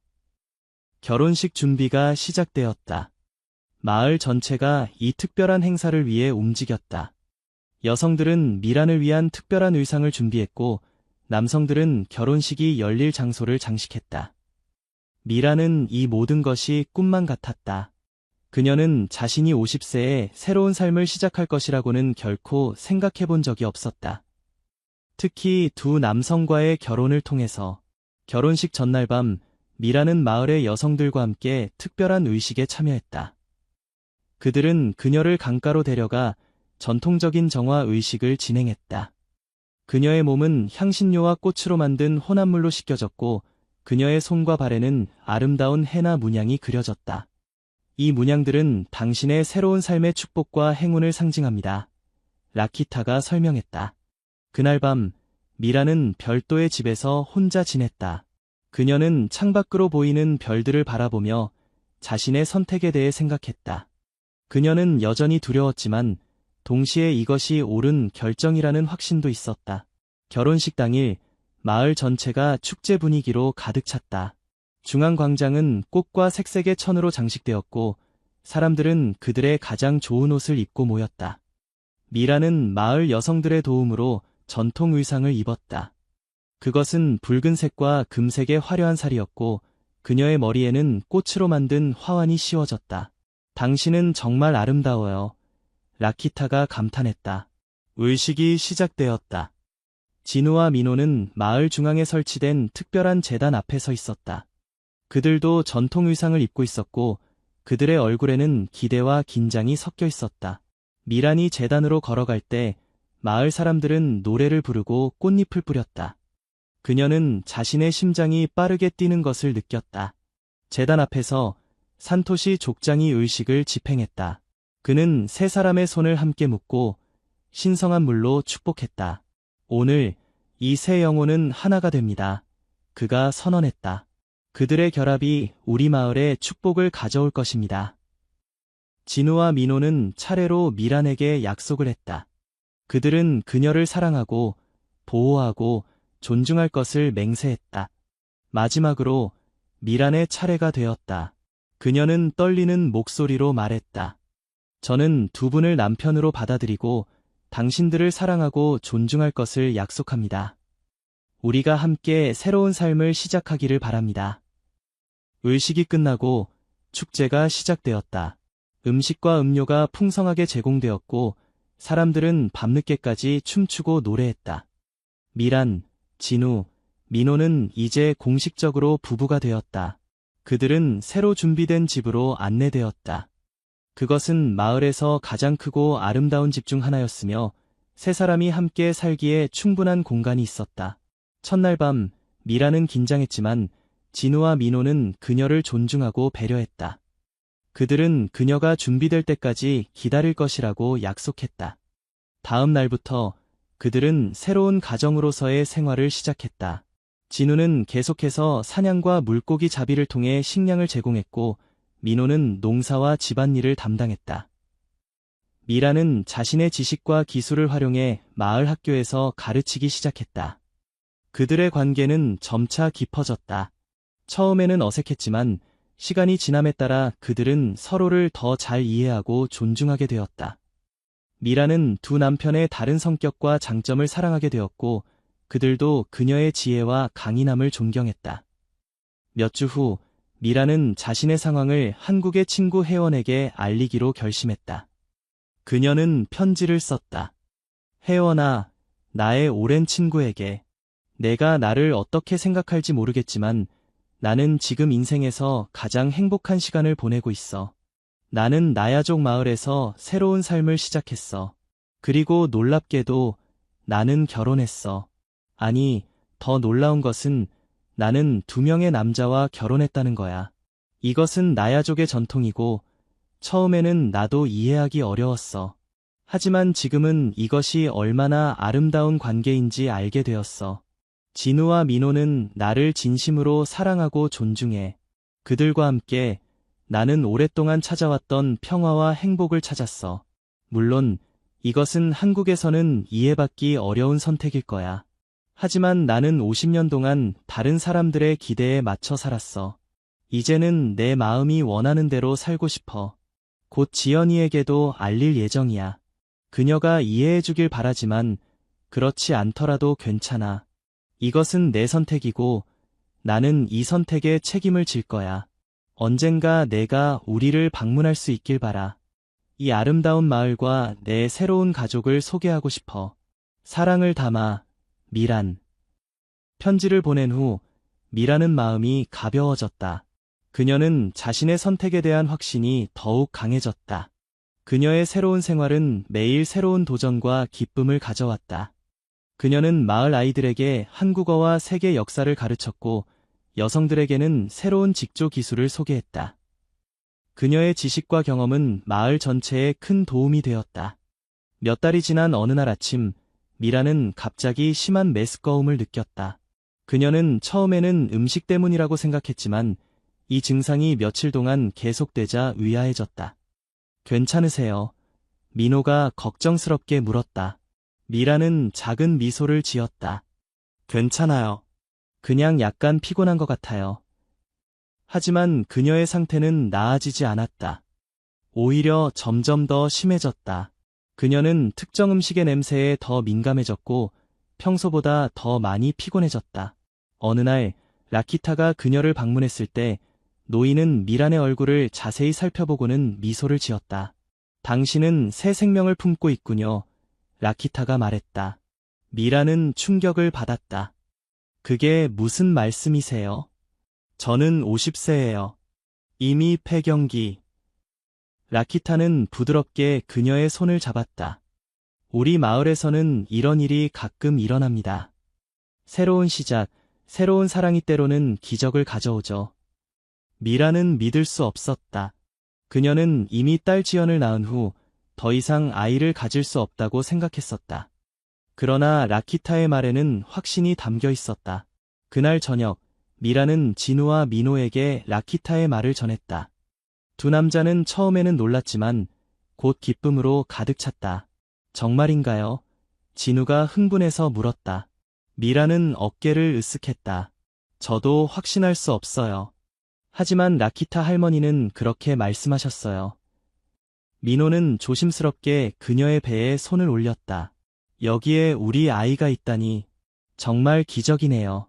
결혼식 준비가 시작되었다. 마을 전체가 이 특별한 행사를 위해 움직였다. 여성들은 미란을 위한 특별한 의상을 준비했고 남성들은 결혼식이 열릴 장소를 장식했다. 미라는 이 모든 것이 꿈만 같았다. 그녀는 자신이 50세에 새로운 삶을 시작할 것이라고는 결코 생각해 본 적이 없었다. 특히 두 남성과의 결혼을 통해서. 결혼식 전날 밤 미라는 마을의 여성들과 함께 특별한 의식에 참여했다. 그들은 그녀를 강가로 데려가 전통적인 정화 의식을 진행했다. 그녀의 몸은 향신료와 꽃으로 만든 혼합물로 씻겨졌고 그녀의 손과 발에는 아름다운 해나 문양이 그려졌다. 이 문양들은 당신의 새로운 삶의 축복과 행운을 상징합니다. 라키타가 설명했다. 그날 밤 미라는 별도의 집에서 혼자 지냈다. 그녀는 창밖으로 보이는 별들을 바라보며 자신의 선택에 대해 생각했다. 그녀는 여전히 두려웠지만 동시에 이것이 옳은 결정이라는 확신도 있었다. 결혼식 당일 마을 전체가 축제 분위기로 가득 찼다. 중앙광장은 꽃과 색색의 천으로 장식되었고 사람들은 그들의 가장 좋은 옷을 입고 모였다. 미라는 마을 여성들의 도움으로 전통 의상을 입었다. 그것은 붉은색과 금색의 화려한 살이었고 그녀의 머리에는 꽃으로 만든 화환이 씌워졌다. 당신은 정말 아름다워요. 라키타가 감탄했다. 의식이 시작되었다. 진우와 민호는 마을 중앙에 설치된 특별한 제단 앞에 서 있었다. 그들도 전통 의상을 입고 있었고 그들의 얼굴에는 기대와 긴장이 섞여 있었다. 미란이 제단으로 걸어갈 때 마을 사람들은 노래를 부르고 꽃잎을 뿌렸다. 그녀는 자신의 심장이 빠르게 뛰는 것을 느꼈다. 제단 앞에서 산토시 족장이 의식을 집행했다. 그는 세 사람의 손을 함께 묶고 신성한 물로 축복했다. 오늘 이 세 영혼은 하나가 됩니다. 그가 선언했다. 그들의 결합이 우리 마을에 축복을 가져올 것입니다. 진우와 민호는 차례로 미란에게 약속을 했다. 그들은 그녀를 사랑하고 보호하고 존중할 것을 맹세했다. 마지막으로 미란의 차례가 되었다. 그녀는 떨리는 목소리로 말했다. 저는 두 분을 남편으로 받아들이고 당신들을 사랑하고 존중할 것을 약속합니다. 우리가 함께 새로운 삶을 시작하기를 바랍니다. 의식이 끝나고 축제가 시작되었다. 음식과 음료가 풍성하게 제공되었고 사람들은 밤늦게까지 춤추고 노래했다. 미란, 진우, 민호는 이제 공식적으로 부부가 되었다. 그들은 새로 준비된 집으로 안내되었다. 그것은 마을에서 가장 크고 아름다운 집 중 하나였으며 세 사람이 함께 살기에 충분한 공간이 있었다. 첫날 밤 미란은 긴장했지만 진우와 민호는 그녀를 존중하고 배려했다. 그들은 그녀가 준비될 때까지 기다릴 것이라고 약속했다. 다음 날부터 그들은 새로운 가정으로서의 생활을 시작했다. 진우는 계속해서 사냥과 물고기 잡이를 통해 식량을 제공했고 민호는 농사와 집안일을 담당했다. 미라는 자신의 지식과 기술을 활용해 마을 학교에서 가르치기 시작했다. 그들의 관계는 점차 깊어졌다. 처음에는 어색했지만 시간이 지남에 따라 그들은 서로를 더 잘 이해하고 존중하게 되었다. 미라는 두 남편의 다른 성격과 장점을 사랑하게 되었고 그들도 그녀의 지혜와 강인함을 존경했다. 몇 주 후 미라는 자신의 상황을 한국의 친구 혜원에게 알리기로 결심했다. 그녀는 편지를 썼다. 혜원아, 나의 오랜 친구에게. 내가 나를 어떻게 생각할지 모르겠지만 나는 지금 인생에서 가장 행복한 시간을 보내고 있어. 나는 나야족 마을에서 새로운 삶을 시작했어. 그리고 놀랍게도 나는 결혼했어. 아니, 더 놀라운 것은 나는 2명의 남자와 결혼했다는 거야. 이것은 나야족의 전통이고 처음에는 나도 이해하기 어려웠어. 하지만 지금은 이것이 얼마나 아름다운 관계인지 알게 되었어. 진우와 민호는 나를 진심으로 사랑하고 존중해. 그들과 함께 나는 오랫동안 찾아왔던 평화와 행복을 찾았어. 물론 이것은 한국에서는 이해받기 어려운 선택일 거야. 하지만 나는 50년 동안 다른 사람들의 기대에 맞춰 살았어. 이제는 내 마음이 원하는 대로 살고 싶어. 곧 지연이에게도 알릴 예정이야. 그녀가 이해해주길 바라지만 그렇지 않더라도 괜찮아. 이것은 내 선택이고 나는 이 선택에 책임을 질 거야. 언젠가 내가 우리를 방문할 수 있길 바라. 이 아름다운 마을과 내 새로운 가족을 소개하고 싶어. 사랑을 담아, 미란. 편지를 보낸 후 미란은 마음이 가벼워졌다. 그녀는 자신의 선택에 대한 확신이 더욱 강해졌다. 그녀의 새로운 생활은 매일 새로운 도전과 기쁨을 가져왔다. 그녀는 마을 아이들에게 한국어와 세계 역사를 가르쳤고 여성들에게는 새로운 직조 기술을 소개했다. 그녀의 지식과 경험은 마을 전체에 큰 도움이 되었다. 몇 달이 지난 어느 날 아침, 미라는 갑자기 심한 메스꺼움을 느꼈다. 그녀는 처음에는 음식 때문이라고 생각했지만 이 증상이 며칠 동안 계속되자 의아해졌다. 괜찮으세요? 민호가 걱정스럽게 물었다. 미라는 작은 미소를 지었다. 괜찮아요. 그냥 약간 피곤한 것 같아요. 하지만 그녀의 상태는 나아지지 않았다. 오히려 점점 더 심해졌다. 그녀는 특정 음식의 냄새에 더 민감해졌고 평소보다 더 많이 피곤해졌다. 어느 날 라키타가 그녀를 방문했을 때 노인은 미란의 얼굴을 자세히 살펴보고는 미소를 지었다. 당신은 새 생명을 품고 있군요. 라키타가 말했다. 미란은 충격을 받았다. 그게 무슨 말씀이세요? 저는 50세예요. 이미 폐경기. 라키타는 부드럽게 그녀의 손을 잡았다. 우리 마을에서는 이런 일이 가끔 일어납니다. 새로운 시작, 새로운 사랑이 때로는 기적을 가져오죠. 미라는 믿을 수 없었다. 그녀는 이미 딸 지연을 낳은 후 더 이상 아이를 가질 수 없다고 생각했었다. 그러나 라키타의 말에는 확신이 담겨 있었다. 그날 저녁, 미라는 진우와 민호에게 라키타의 말을 전했다. 두 남자는 처음에는 놀랐지만 곧 기쁨으로 가득 찼다. 정말인가요? 진우가 흥분해서 물었다. 미라는 어깨를 으쓱했다. 저도 확신할 수 없어요. 하지만 라키타 할머니는 그렇게 말씀하셨어요. 민호는 조심스럽게 그녀의 배에 손을 올렸다. 여기에 우리 아이가 있다니 정말 기적이네요.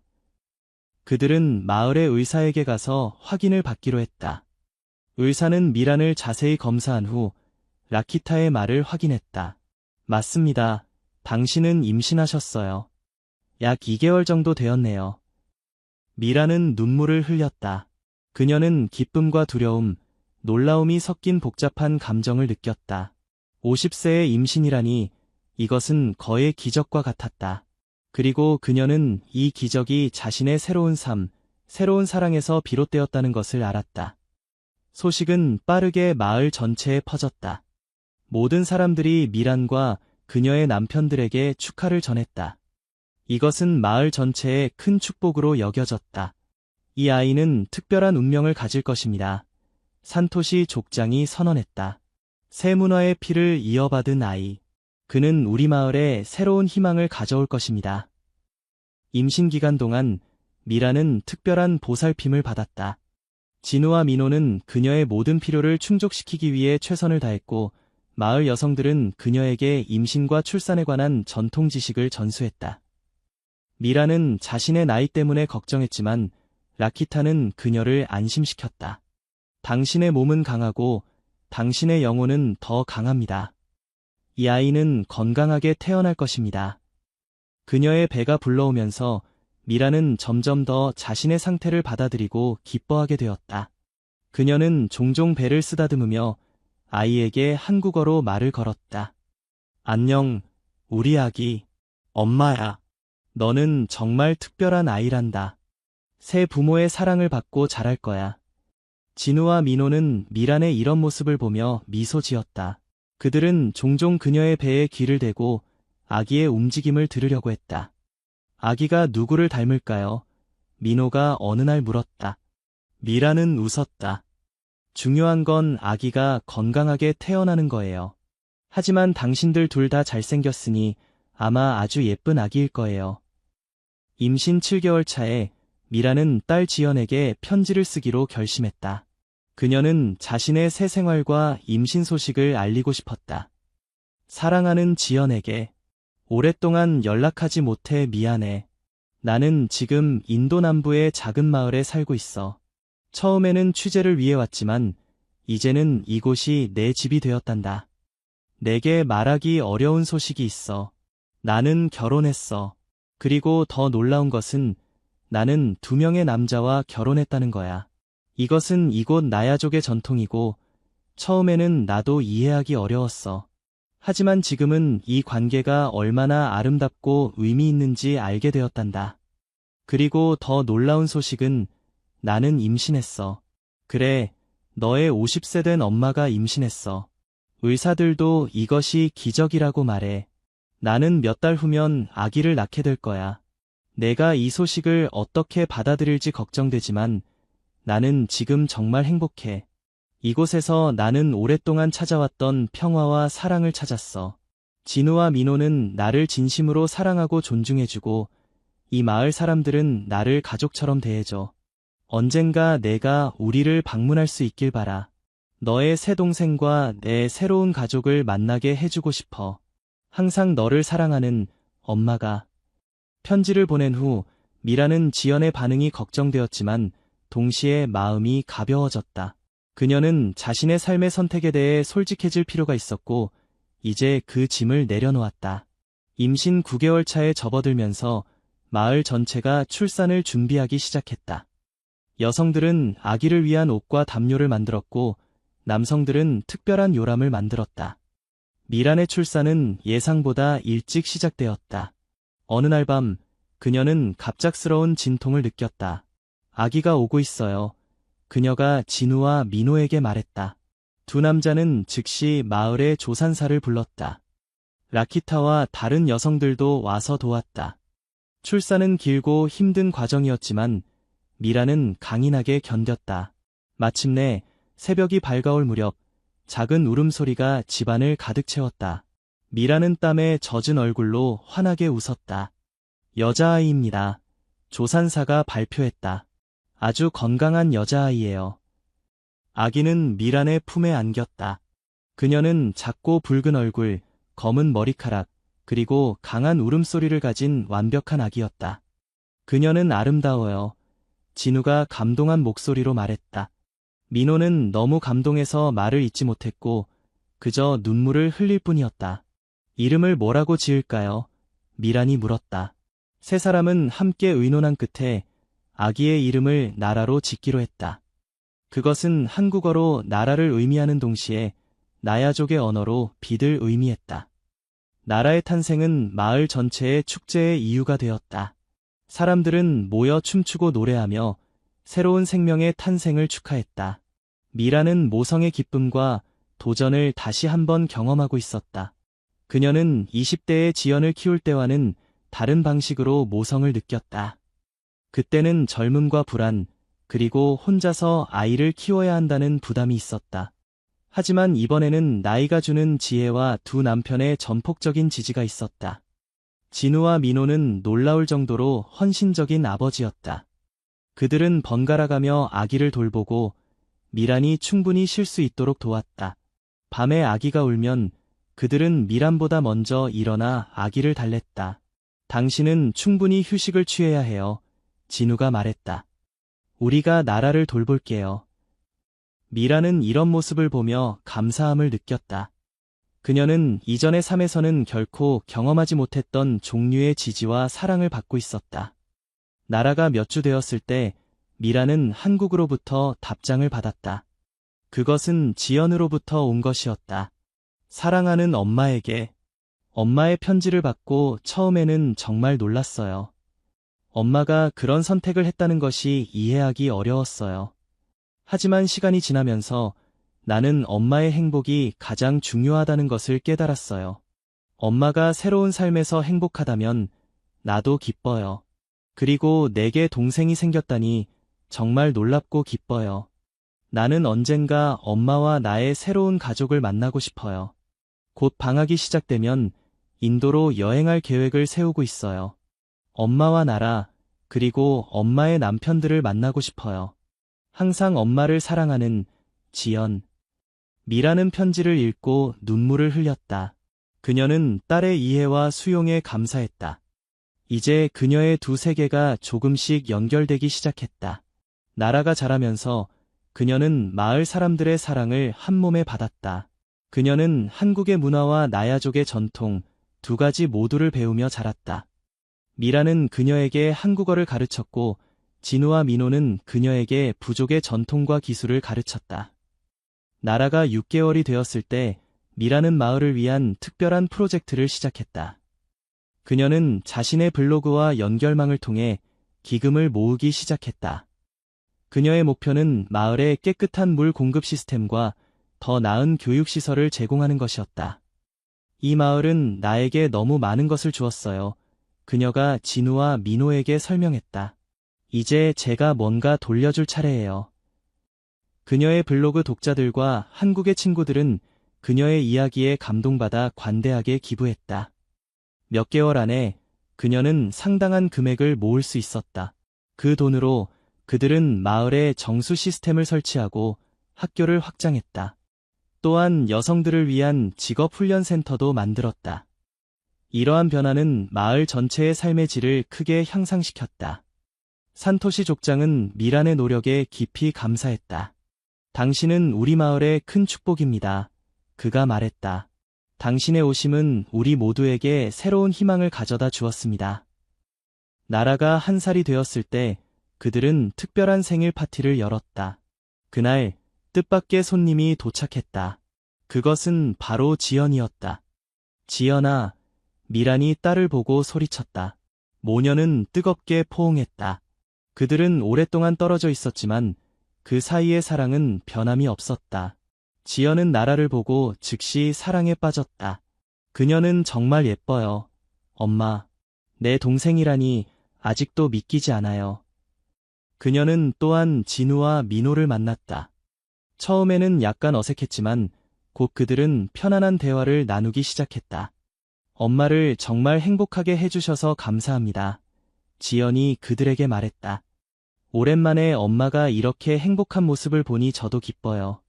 그들은 마을의 의사에게 가서 확인을 받기로 했다. 의사는 미란을 자세히 검사한 후 라키타의 말을 확인했다. 맞습니다. 당신은 임신하셨어요. 약 2개월 정도 되었네요. 미란은 눈물을 흘렸다. 그녀는 기쁨과 두려움, 놀라움이 섞인 복잡한 감정을 느꼈다. 50세의 임신이라니 이것은 거의 기적과 같았다. 그리고 그녀는 이 기적이 자신의 새로운 삶, 새로운 사랑에서 비롯되었다는 것을 알았다. 소식은 빠르게 마을 전체에 퍼졌다. 모든 사람들이 미란과 그녀의 남편들에게 축하를 전했다. 이것은 마을 전체의 큰 축복으로 여겨졌다. 이 아이는 특별한 운명을 가질 것입니다. 산토시 족장이 선언했다. 새 문화의 피를 이어받은 아이. 그는 우리 마을에 새로운 희망을 가져올 것입니다. 임신 기간 동안 미라는 특별한 보살핌을 받았다. 진우와 민호는 그녀의 모든 필요를 충족시키기 위해 최선을 다했고, 마을 여성들은 그녀에게 임신과 출산에 관한 전통 지식을 전수했다. 미라는 자신의 나이 때문에 걱정했지만 라키타는 그녀를 안심시켰다. 당신의 몸은 강하고 당신의 영혼은 더 강합니다. 이 아이는 건강하게 태어날 것입니다. 그녀의 배가 불러오면서 미라는 점점 더 자신의 상태를 받아들이고 기뻐하게 되었다. 그녀는 종종 배를 쓰다듬으며 아이에게 한국어로 말을 걸었다. 안녕, 우리 아기. 엄마야. 너는 정말 특별한 아이란다. 새 부모의 사랑을 받고 자랄 거야. 진우와 민호는 미란의 이런 모습을 보며 미소 지었다. 그들은 종종 그녀의 배에 귀를 대고 아기의 움직임을 들으려고 했다. 아기가 누구를 닮을까요? 민호가 어느 날 물었다. 미란은 웃었다. 중요한 건 아기가 건강하게 태어나는 거예요. 하지만 당신들 둘 다 잘생겼으니 아마 아주 예쁜 아기일 거예요. 임신 7개월 차에 미라는 딸 지연에게 편지를 쓰기로 결심했다. 그녀는 자신의 새 생활과 임신 소식을 알리고 싶었다. 사랑하는 지연에게 오랫동안 연락하지 못해 미안해. 나는 지금 인도 남부의 작은 마을에 살고 있어. 처음에는 취재를 위해 왔지만 이제는 이곳이 내 집이 되었단다. 내게 말하기 어려운 소식이 있어. 나는 결혼했어. 그리고 더 놀라운 것은 나는 2명의 남자와 결혼했다는 거야. 이것은 이곳 나야족의 전통이고 처음에는 나도 이해하기 어려웠어. 하지만 지금은 이 관계가 얼마나 아름답고 의미 있는지 알게 되었단다. 그리고 더 놀라운 소식은 나는 임신했어. 그래, 너의 50세 된 엄마가 임신했어. 의사들도 이것이 기적이라고 말해. 나는 몇 달 후면 아기를 낳게 될 거야. 내가 이 소식을 어떻게 받아들일지 걱정되지만 나는 지금 정말 행복해. 이곳에서 나는 오랫동안 찾아왔던 평화와 사랑을 찾았어. 진우와 민호는 나를 진심으로 사랑하고 존중해주고 이 마을 사람들은 나를 가족처럼 대해줘. 언젠가 내가 우리를 방문할 수 있길 바라. 너의 새 동생과 내 새로운 가족을 만나게 해주고 싶어. 항상 너를 사랑하는 엄마가. 편지를 보낸 후 미라는 지연의 반응이 걱정되었지만 동시에 마음이 가벼워졌다. 그녀는 자신의 삶의 선택에 대해 솔직해질 필요가 있었고 이제 그 짐을 내려놓았다. 임신 9개월 차에 접어들면서 마을 전체가 출산을 준비하기 시작했다. 여성들은 아기를 위한 옷과 담요를 만들었고 남성들은 특별한 요람을 만들었다. 미란의 출산은 예상보다 일찍 시작되었다. 어느 날 밤 그녀는 갑작스러운 진통을 느꼈다. 아기가 오고 있어요. 그녀가 진우와 민호에게 말했다. 두 남자는 즉시 마을의 조산사를 불렀다. 라키타와 다른 여성들도 와서 도왔다. 출산은 길고 힘든 과정이었지만 미라는 강인하게 견뎠다. 마침내 새벽이 밝아올 무렵 작은 울음소리가 집안을 가득 채웠다. 미라는 땀에 젖은 얼굴로 환하게 웃었다. 여자아이입니다. 조산사가 발표했다. 아주 건강한 여자아이예요. 아기는 미란의 품에 안겼다. 그녀는 작고 붉은 얼굴, 검은 머리카락, 그리고 강한 울음소리를 가진 완벽한 아기였다. 그녀는 아름다워요. 진우가 감동한 목소리로 말했다. 민호는 너무 감동해서 말을 잇지 못했고 그저 눈물을 흘릴 뿐이었다. 이름을 뭐라고 지을까요? 미란이 물었다. 세 사람은 함께 의논한 끝에 아기의 이름을 나라로 짓기로 했다. 그것은 한국어로 나라를 의미하는 동시에 나야족의 언어로 빛을 의미했다. 나라의 탄생은 마을 전체의 축제의 이유가 되었다. 사람들은 모여 춤추고 노래하며 새로운 생명의 탄생을 축하했다. 미라는 모성의 기쁨과 도전을 다시 한번 경험하고 있었다. 그녀는 20대의 지연을 키울 때와는 다른 방식으로 모성을 느꼈다. 그때는 젊음과 불안, 그리고 혼자서 아이를 키워야 한다는 부담이 있었다. 하지만 이번에는 나이가 주는 지혜와 두 남편의 전폭적인 지지가 있었다. 진우와 민호는 놀라울 정도로 헌신적인 아버지였다. 그들은 번갈아가며 아기를 돌보고 미란이 충분히 쉴 수 있도록 도왔다. 밤에 아기가 울면 그들은 미란보다 먼저 일어나 아기를 달랬다. 당신은 충분히 휴식을 취해야 해요. 진우가 말했다. 우리가 나라를 돌볼게요. 미란은 이런 모습을 보며 감사함을 느꼈다. 그녀는 이전의 삶에서는 결코 경험하지 못했던 종류의 지지와 사랑을 받고 있었다. 나라가 몇 주 되었을 때 미라는 한국으로부터 답장을 받았다. 그것은 지연으로부터 온 것이었다. 사랑하는 엄마에게. 엄마의 편지를 받고 처음에는 정말 놀랐어요. 엄마가 그런 선택을 했다는 것이 이해하기 어려웠어요. 하지만 시간이 지나면서 나는 엄마의 행복이 가장 중요하다는 것을 깨달았어요. 엄마가 새로운 삶에서 행복하다면 나도 기뻐요. 그리고 내게 동생이 생겼다니 정말 놀랍고 기뻐요. 나는 언젠가 엄마와 나의 새로운 가족을 만나고 싶어요. 곧 방학이 시작되면 인도로 여행할 계획을 세우고 있어요. 엄마와 나라, 그리고 엄마의 남편들을 만나고 싶어요. 항상 엄마를 사랑하는 지연. 미라는 편지를 읽고 눈물을 흘렸다. 그녀는 딸의 이해와 수용에 감사했다. 이제 그녀의 두 세계가 조금씩 연결되기 시작했다. 나라가 자라면서 그녀는 마을 사람들의 사랑을 한몸에 받았다. 그녀는 한국의 문화와 나야족의 전통 두 가지 모두를 배우며 자랐다. 미라는 그녀에게 한국어를 가르쳤고 진우와 민호는 그녀에게 부족의 전통과 기술을 가르쳤다. 나라가 6개월이 되었을 때 미라는 마을을 위한 특별한 프로젝트를 시작했다. 그녀는 자신의 블로그와 연결망을 통해 기금을 모으기 시작했다. 그녀의 목표는 마을에 깨끗한 물 공급 시스템과 더 나은 교육시설을 제공하는 것이었다. 이 마을은 나에게 너무 많은 것을 주었어요. 그녀가 진우와 민호에게 설명했다. 이제 제가 뭔가 돌려줄 차례예요. 그녀의 블로그 독자들과 한국의 친구들은 그녀의 이야기에 감동받아 관대하게 기부했다. 몇 개월 안에 그녀는 상당한 금액을 모을 수 있었다. 그 돈으로 그들은 마을에 정수 시스템을 설치하고 학교를 확장했다. 또한 여성들을 위한 직업훈련센터도 만들었다. 이러한 변화는 마을 전체의 삶의 질을 크게 향상시켰다. 산토시 족장은 미란의 노력에 깊이 감사했다. 당신은 우리 마을의 큰 축복입니다. 그가 말했다. 당신의 오심은 우리 모두에게 새로운 희망을 가져다 주었습니다. 나라가 1살이 되었을 때 그들은 특별한 생일 파티를 열었다. 그날 뜻밖의 손님이 도착했다. 그것은 바로 지연이었다. 지연아, 미란이 딸을 보고 소리쳤다. 모녀는 뜨겁게 포옹했다. 그들은 오랫동안 떨어져 있었지만 그 사이의 사랑은 변함이 없었다. 지연은 나라를 보고 즉시 사랑에 빠졌다. 그녀는 정말 예뻐요. 엄마, 내 동생이라니 아직도 믿기지 않아요. 그녀는 또한 진우와 민호를 만났다. 처음에는 약간 어색했지만 곧 그들은 편안한 대화를 나누기 시작했다. 엄마를 정말 행복하게 해주셔서 감사합니다. 지연이 그들에게 말했다. 오랜만에 엄마가 이렇게 행복한 모습을 보니 저도 기뻐요.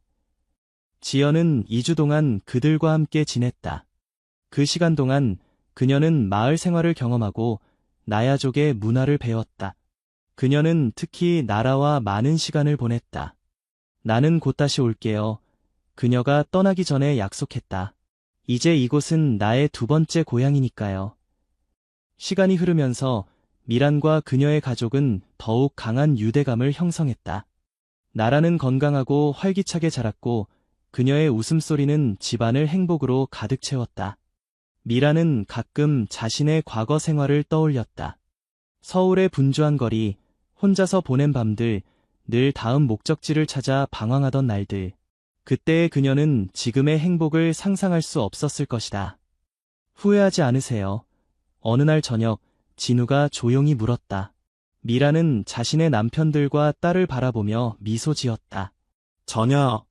지연은 2주 동안 그들과 함께 지냈다. 그 시간 동안 그녀는 마을 생활을 경험하고 나야족의 문화를 배웠다. 그녀는 특히 나라와 많은 시간을 보냈다. 나는 곧 다시 올게요. 그녀가 떠나기 전에 약속했다. 이제 이곳은 나의 두 번째 고향이니까요. 시간이 흐르면서 미란과 그녀의 가족은 더욱 강한 유대감을 형성했다. 나라는 건강하고 활기차게 자랐고 그녀의 웃음소리는 집안을 행복으로 가득 채웠다. 미란은 가끔 자신의 과거 생활을 떠올렸다. 서울의 분주한 거리, 혼자서 보낸 밤들, 늘 다음 목적지를 찾아 방황하던 날들. 그때의 그녀는 지금의 행복을 상상할 수 없었을 것이다. 후회하지 않으세요? 어느 날 저녁, 진우가 조용히 물었다. 미라는 자신의 남편들과 딸을 바라보며 미소 지었다. 전혀.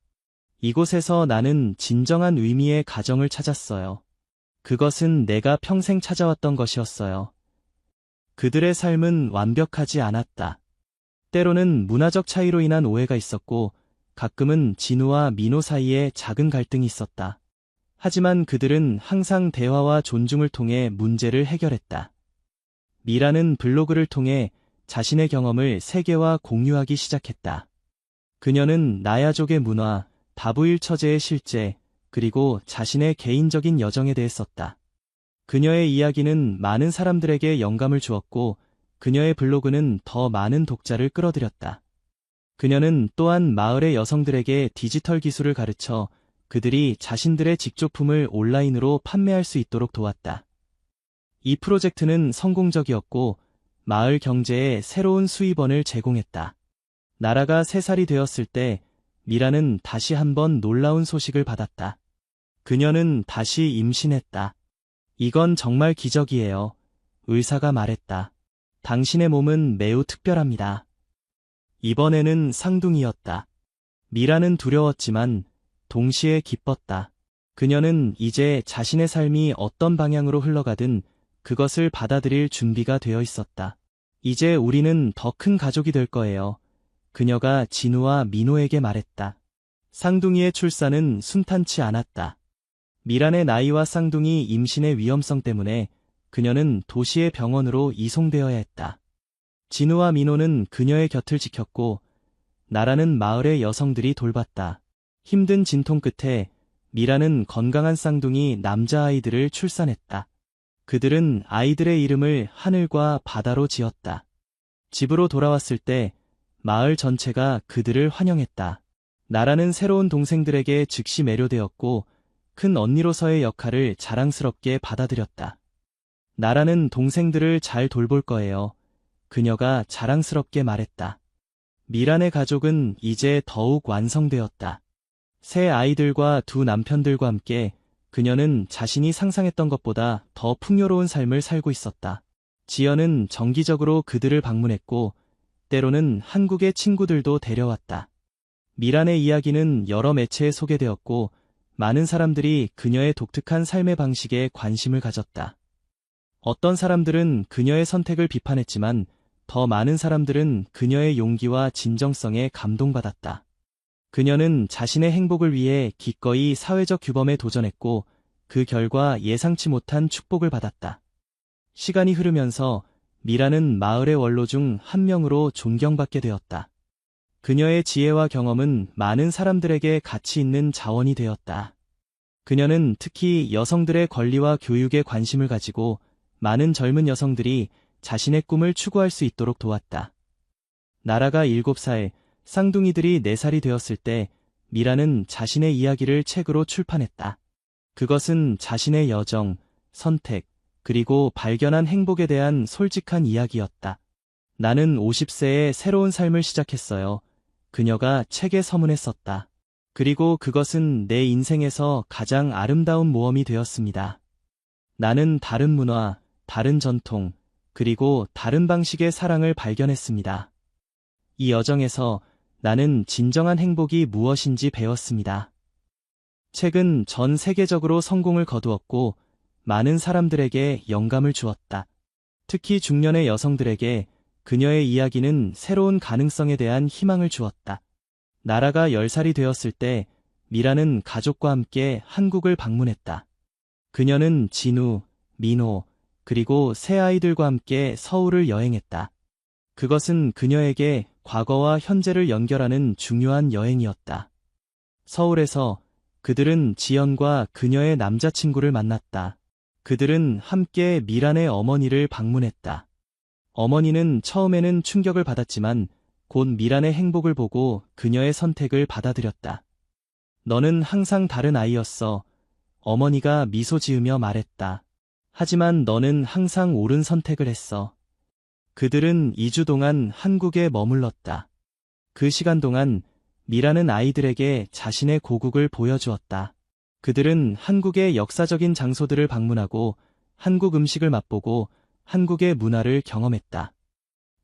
이곳에서 나는 진정한 의미의 가정을 찾았어요. 그것은 내가 평생 찾아왔던 것이었어요. 그들의 삶은 완벽하지 않았다. 때로는 문화적 차이로 인한 오해가 있었고, 가끔은 진우와 민호 사이에 작은 갈등이 있었다. 하지만 그들은 항상 대화와 존중을 통해 문제를 해결했다. 미라는 블로그를 통해 자신의 경험을 세계와 공유하기 시작했다. 그녀는 나야족의 문화, 다부일 처제의 실제, 그리고 자신의 개인적인 여정에 대해 썼다. 그녀의 이야기는 많은 사람들에게 영감을 주었고, 그녀의 블로그는 더 많은 독자를 끌어들였다. 그녀는 또한 마을의 여성들에게 디지털 기술을 가르쳐 그들이 자신들의 직조품을 온라인으로 판매할 수 있도록 도왔다. 이 프로젝트는 성공적이었고 마을 경제에 새로운 수입원을 제공했다. 나라가 3살이 되었을 때 미라는 다시 한번 놀라운 소식을 받았다. 그녀는 다시 임신했다. 이건 정말 기적이에요. 의사가 말했다. 당신의 몸은 매우 특별합니다. 이번에는 쌍둥이였다. 미라는 두려웠지만 동시에 기뻤다. 그녀는 이제 자신의 삶이 어떤 방향으로 흘러가든 그것을 받아들일 준비가 되어 있었다. 이제 우리는 더 큰 가족이 될 거예요. 그녀가 진우와 민호에게 말했다. 쌍둥이의 출산은 순탄치 않았다. 미란의 나이와 쌍둥이 임신의 위험성 때문에 그녀는 도시의 병원으로 이송되어야 했다. 진우와 민호는 그녀의 곁을 지켰고 나라는 마을의 여성들이 돌봤다. 힘든 진통 끝에 미라는 건강한 쌍둥이 남자아이들을 출산했다. 그들은 아이들의 이름을 하늘과 바다로 지었다. 집으로 돌아왔을 때 마을 전체가 그들을 환영했다. 나라는 새로운 동생들에게 즉시 매료되었고 큰 언니로서의 역할을 자랑스럽게 받아들였다. 나라는 동생들을 잘 돌볼 거예요. 그녀가 자랑스럽게 말했다. 미란의 가족은 이제 더욱 완성되었다. 새 아이들과 두 남편들과 함께 그녀는 자신이 상상했던 것보다 더 풍요로운 삶을 살고 있었다. 지연은 정기적으로 그들을 방문했고 때로는 한국의 친구들도 데려왔다. 미란의 이야기는 여러 매체에 소개되었고 많은 사람들이 그녀의 독특한 삶의 방식에 관심을 가졌다. 어떤 사람들은 그녀의 선택을 비판했지만 더 많은 사람들은 그녀의 용기와 진정성에 감동받았다. 그녀는 자신의 행복을 위해 기꺼이 사회적 규범에 도전했고 그 결과 예상치 못한 축복을 받았다. 시간이 흐르면서 미라는 마을의 원로 중 한 명으로 존경받게 되었다. 그녀의 지혜와 경험은 많은 사람들에게 가치 있는 자원이 되었다. 그녀는 특히 여성들의 권리와 교육에 관심을 가지고 많은 젊은 여성들이 자신의 꿈을 추구할 수 있도록 도왔다. 나라가 7살, 쌍둥이들이 4살이 되었을 때 미라는 자신의 이야기를 책으로 출판했다. 그것은 자신의 여정, 선택, 그리고 발견한 행복에 대한 솔직한 이야기였다. 나는 50세에 새로운 삶을 시작했어요. 그녀가 책에 서문했었다. 그리고 그것은 내 인생에서 가장 아름다운 모험이 되었습니다. 나는 다른 문화, 다른 전통, 그리고 다른 방식의 사랑을 발견했습니다. 이 여정에서 나는 진정한 행복이 무엇인지 배웠습니다. 책은 전 세계적으로 성공을 거두었고 많은 사람들에게 영감을 주었다. 특히 중년의 여성들에게 그녀의 이야기는 새로운 가능성에 대한 희망을 주었다. 나라가 10살이 되었을 때 미라는 가족과 함께 한국을 방문했다. 그녀는 진우, 민호, 그리고 세 아이들과 함께 서울을 여행했다. 그것은 그녀에게 과거와 현재를 연결하는 중요한 여행이었다. 서울에서 그들은 지연과 그녀의 남자친구를 만났다. 그들은 함께 미란의 어머니를 방문했다. 어머니는 처음에는 충격을 받았지만 곧 미란의 행복을 보고 그녀의 선택을 받아들였다. 너는 항상 다른 아이였어. 어머니가 미소 지으며 말했다. 하지만 너는 항상 옳은 선택을 했어. 그들은 2주 동안 한국에 머물렀다. 그 시간 동안 미라는 아이들에게 자신의 고국을 보여주었다. 그들은 한국의 역사적인 장소들을 방문하고 한국 음식을 맛보고 한국의 문화를 경험했다.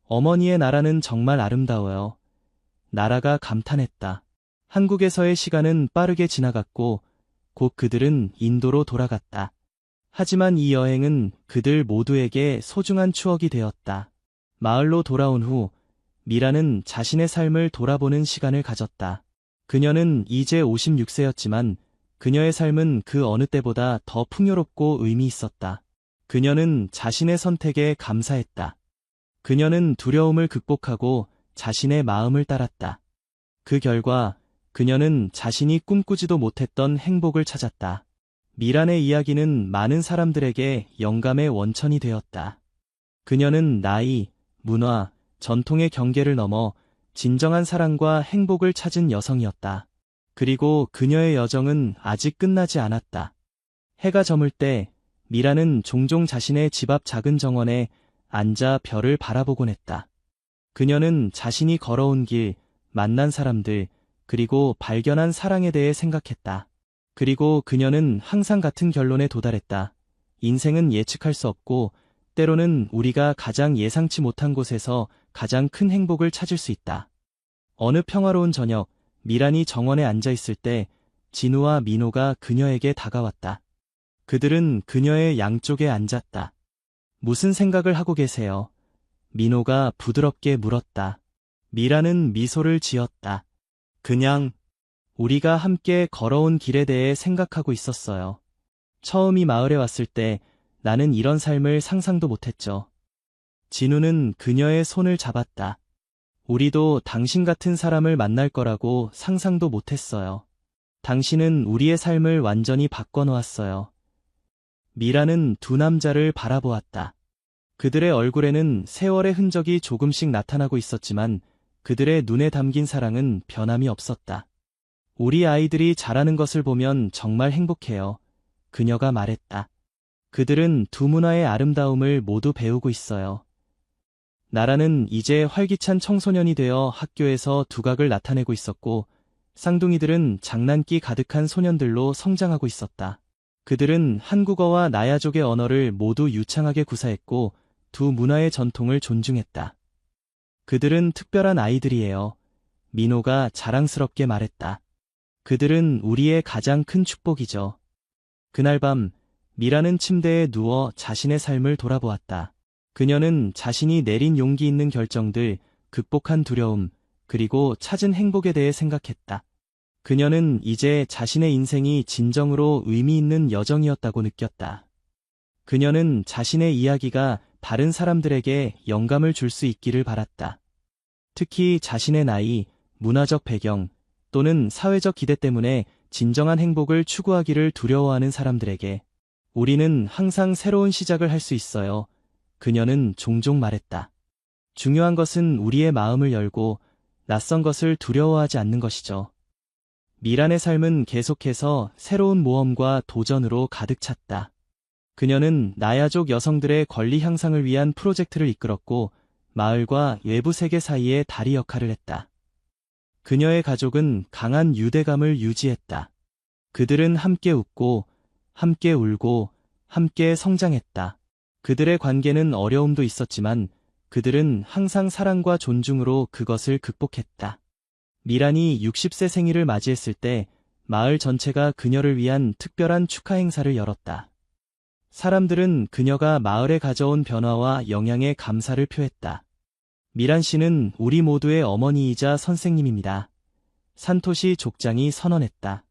어머니의 나라는 정말 아름다워요. 나라가 감탄했다. 한국에서의 시간은 빠르게 지나갔고 곧 그들은 인도로 돌아갔다. 하지만 이 여행은 그들 모두에게 소중한 추억이 되었다. 마을로 돌아온 후 미라는 자신의 삶을 돌아보는 시간을 가졌다. 그녀는 이제 56세였지만 그녀의 삶은 그 어느 때보다 더 풍요롭고 의미 있었다. 그녀는 자신의 선택에 감사했다. 그녀는 두려움을 극복하고 자신의 마음을 따랐다. 그 결과 그녀는 자신이 꿈꾸지도 못했던 행복을 찾았다. 미란의 이야기는 많은 사람들에게 영감의 원천이 되었다. 그녀는 나이, 문화, 전통의 경계를 넘어 진정한 사랑과 행복을 찾은 여성이었다. 그리고 그녀의 여정은 아직 끝나지 않았다. 해가 저물 때 미라는 종종 자신의 집 앞 작은 정원에 앉아 별을 바라보곤 했다. 그녀는 자신이 걸어온 길, 만난 사람들, 그리고 발견한 사랑에 대해 생각했다. 그리고 그녀는 항상 같은 결론에 도달했다. 인생은 예측할 수 없고 때로는 우리가 가장 예상치 못한 곳에서 가장 큰 행복을 찾을 수 있다. 어느 평화로운 저녁, 미란이 정원에 앉아 있을 때 진우와 민호가 그녀에게 다가왔다. 그들은 그녀의 양쪽에 앉았다. 무슨 생각을 하고 계세요? 민호가 부드럽게 물었다. 미라는 미소를 지었다. 그냥 우리가 함께 걸어온 길에 대해 생각하고 있었어요. 처음 이 마을에 왔을 때 나는 이런 삶을 상상도 못했죠. 진우는 그녀의 손을 잡았다. 우리도 당신 같은 사람을 만날 거라고 상상도 못했어요. 당신은 우리의 삶을 완전히 바꿔놓았어요. 미라는 두 남자를 바라보았다. 그들의 얼굴에는 세월의 흔적이 조금씩 나타나고 있었지만 그들의 눈에 담긴 사랑은 변함이 없었다. 우리 아이들이 자라는 것을 보면 정말 행복해요. 그녀가 말했다. 그들은 두 문화의 아름다움을 모두 배우고 있어요. 나라는 이제 활기찬 청소년이 되어 학교에서 두각을 나타내고 있었고 쌍둥이들은 장난기 가득한 소년들로 성장하고 있었다. 그들은 한국어와 나야족의 언어를 모두 유창하게 구사했고 두 문화의 전통을 존중했다. 그들은 특별한 아이들이에요. 민호가 자랑스럽게 말했다. 그들은 우리의 가장 큰 축복이죠. 그날 밤 미라는 침대에 누워 자신의 삶을 돌아보았다. 그녀는 자신이 내린 용기 있는 결정들, 극복한 두려움, 그리고 찾은 행복에 대해 생각했다. 그녀는 이제 자신의 인생이 진정으로 의미 있는 여정이었다고 느꼈다. 그녀는 자신의 이야기가 다른 사람들에게 영감을 줄 수 있기를 바랐다. 특히 자신의 나이, 문화적 배경 또는 사회적 기대 때문에 진정한 행복을 추구하기를 두려워하는 사람들에게 우리는 항상 새로운 시작을 할 수 있어요. 그녀는 종종 말했다. 중요한 것은 우리의 마음을 열고 낯선 것을 두려워하지 않는 것이죠. 미란의 삶은 계속해서 새로운 모험과 도전으로 가득 찼다. 그녀는 나야족 여성들의 권리 향상을 위한 프로젝트를 이끌었고 마을과 외부 세계 사이의 다리 역할을 했다. 그녀의 가족은 강한 유대감을 유지했다. 그들은 함께 웃고 함께 울고 함께 성장했다. 그들의 관계는 어려움도 있었지만 그들은 항상 사랑과 존중으로 그것을 극복했다. 미란이 60세 생일을 맞이했을 때 마을 전체가 그녀를 위한 특별한 축하 행사를 열었다. 사람들은 그녀가 마을에 가져온 변화와 영향에 감사를 표했다. 미란 씨는 우리 모두의 어머니이자 선생님입니다. 산토시 족장이 선언했다.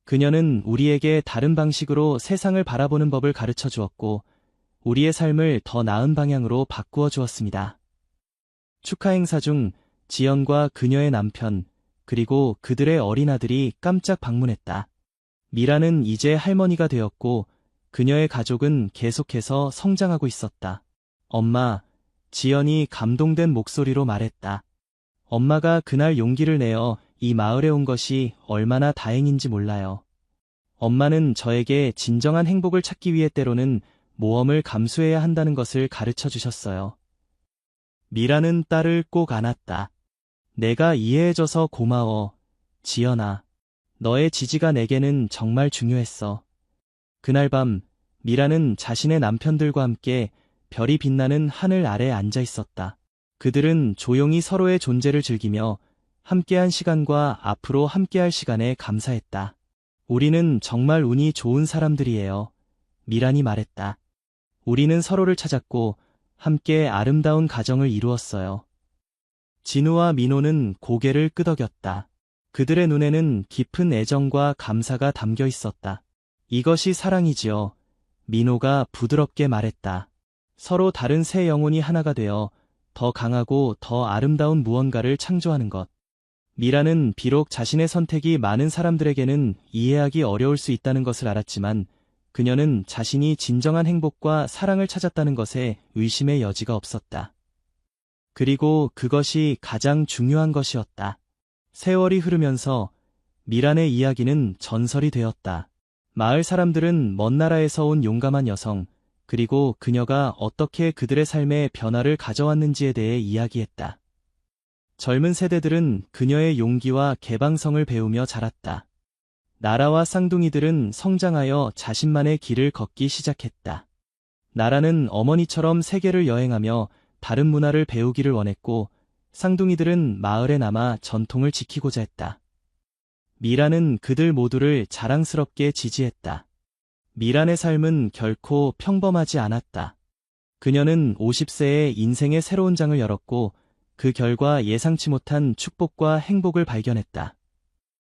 그녀는 우리에게 다른 방식으로 세상을 바라보는 법을 가르쳐 주었고, 우리의 삶을 더 나은 방향으로 바꾸어 주었습니다. 축하 행사 중 지연과 그녀의 남편, 그리고 그들의 어린 아들이 깜짝 방문했다. 미라는 이제 할머니가 되었고, 그녀의 가족은 계속해서 성장하고 있었다. 엄마, 지연이 감동된 목소리로 말했다. 엄마가 그날 용기를 내어 이 마을에 온 것이 얼마나 다행인지 몰라요. 엄마는 저에게 진정한 행복을 찾기 위해 때로는 모험을 감수해야 한다는 것을 가르쳐 주셨어요. 미라는 딸을 꼭 안았다. 내가 이해해줘서 고마워, 지연아. 너의 지지가 내게는 정말 중요했어. 그날 밤, 미라는 자신의 남편들과 함께 별이 빛나는 하늘 아래 앉아 있었다. 그들은 조용히 서로의 존재를 즐기며 함께한 시간과 앞으로 함께할 시간에 감사했다. 우리는 정말 운이 좋은 사람들이에요. 미란이 말했다. 우리는 서로를 찾았고 함께 아름다운 가정을 이루었어요. 진우와 민호는 고개를 끄덕였다. 그들의 눈에는 깊은 애정과 감사가 담겨 있었다. 이것이 사랑이지요. 민호가 부드럽게 말했다. 서로 다른 새 영혼이 하나가 되어 더 강하고 더 아름다운 무언가를 창조하는 것. 미라는 비록 자신의 선택이 많은 사람들에게는 이해하기 어려울 수 있다는 것을 알았지만, 그녀는 자신이 진정한 행복과 사랑을 찾았다는 것에 의심의 여지가 없었다. 그리고 그것이 가장 중요한 것이었다. 세월이 흐르면서 미란의 이야기는 전설이 되었다. 마을 사람들은 먼 나라에서 온 용감한 여성, 그리고 그녀가 어떻게 그들의 삶에 변화를 가져왔는지에 대해 이야기했다. 젊은 세대들은 그녀의 용기와 개방성을 배우며 자랐다. 나라와 쌍둥이들은 성장하여 자신만의 길을 걷기 시작했다. 나라는 어머니처럼 세계를 여행하며 다른 문화를 배우기를 원했고, 쌍둥이들은 마을에 남아 전통을 지키고자 했다. 미란은 그들 모두를 자랑스럽게 지지했다. 미란의 삶은 결코 평범하지 않았다. 그녀는 50세에 인생의 새로운 장을 열었고, 그 결과 예상치 못한 축복과 행복을 발견했다.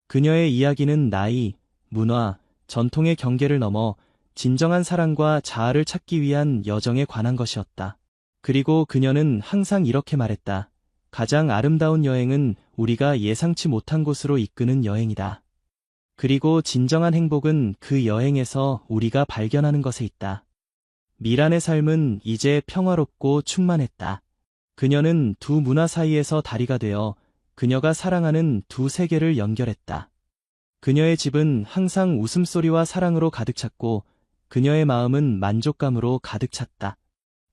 그녀의 이야기는 나이, 문화, 전통의 경계를 넘어 진정한 사랑과 자아를 찾기 위한 여정에 관한 것이었다. 그리고 그녀는 항상 이렇게 말했다. 가장 아름다운 여행은 우리가 예상치 못한 곳으로 이끄는 여행이다. 그리고 진정한 행복은 그 여행에서 우리가 발견하는 것에 있다. 미란의 삶은 이제 평화롭고 충만했다. 그녀는 두 문화 사이에서 다리가 되어 그녀가 사랑하는 두 세계를 연결했다. 그녀의 집은 항상 웃음소리와 사랑으로 가득 찼고, 그녀의 마음은 만족감으로 가득 찼다.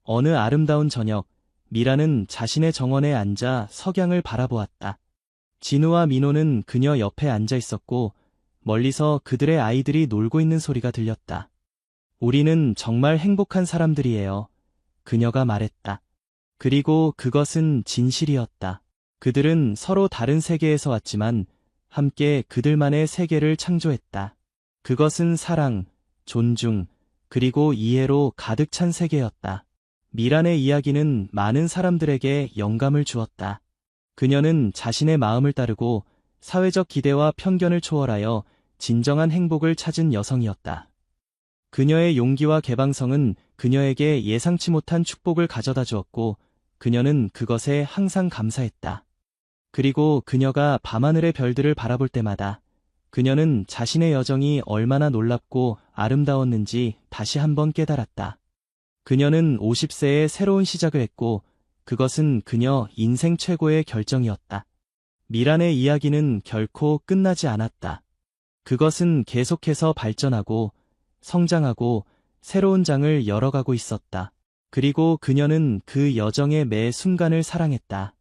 어느 아름다운 저녁, 미라는 자신의 정원에 앉아 석양을 바라보았다. 진우와 민호는 그녀 옆에 앉아 있었고, 멀리서 그들의 아이들이 놀고 있는 소리가 들렸다. 우리는 정말 행복한 사람들이에요. 그녀가 말했다. 그리고 그것은 진실이었다. 그들은 서로 다른 세계에서 왔지만 함께 그들만의 세계를 창조했다. 그것은 사랑, 존중, 그리고 이해로 가득 찬 세계였다. 미란의 이야기는 많은 사람들에게 영감을 주었다. 그녀는 자신의 마음을 따르고 사회적 기대와 편견을 초월하여 진정한 행복을 찾은 여성이었다. 그녀의 용기와 개방성은 그녀에게 예상치 못한 축복을 가져다 주었고, 그녀는 그것에 항상 감사했다. 그리고 그녀가 밤하늘의 별들을 바라볼 때마다 그녀는 자신의 여정이 얼마나 놀랍고 아름다웠는지 다시 한번 깨달았다. 그녀는 50세에 새로운 시작을 했고, 그것은 그녀 인생 최고의 결정이었다. 미란의 이야기는 결코 끝나지 않았다. 그것은 계속해서 발전하고 성장하고 새로운 장을 열어가고 있었다. 그리고 그녀는 그 여정의 매 순간을 사랑했다.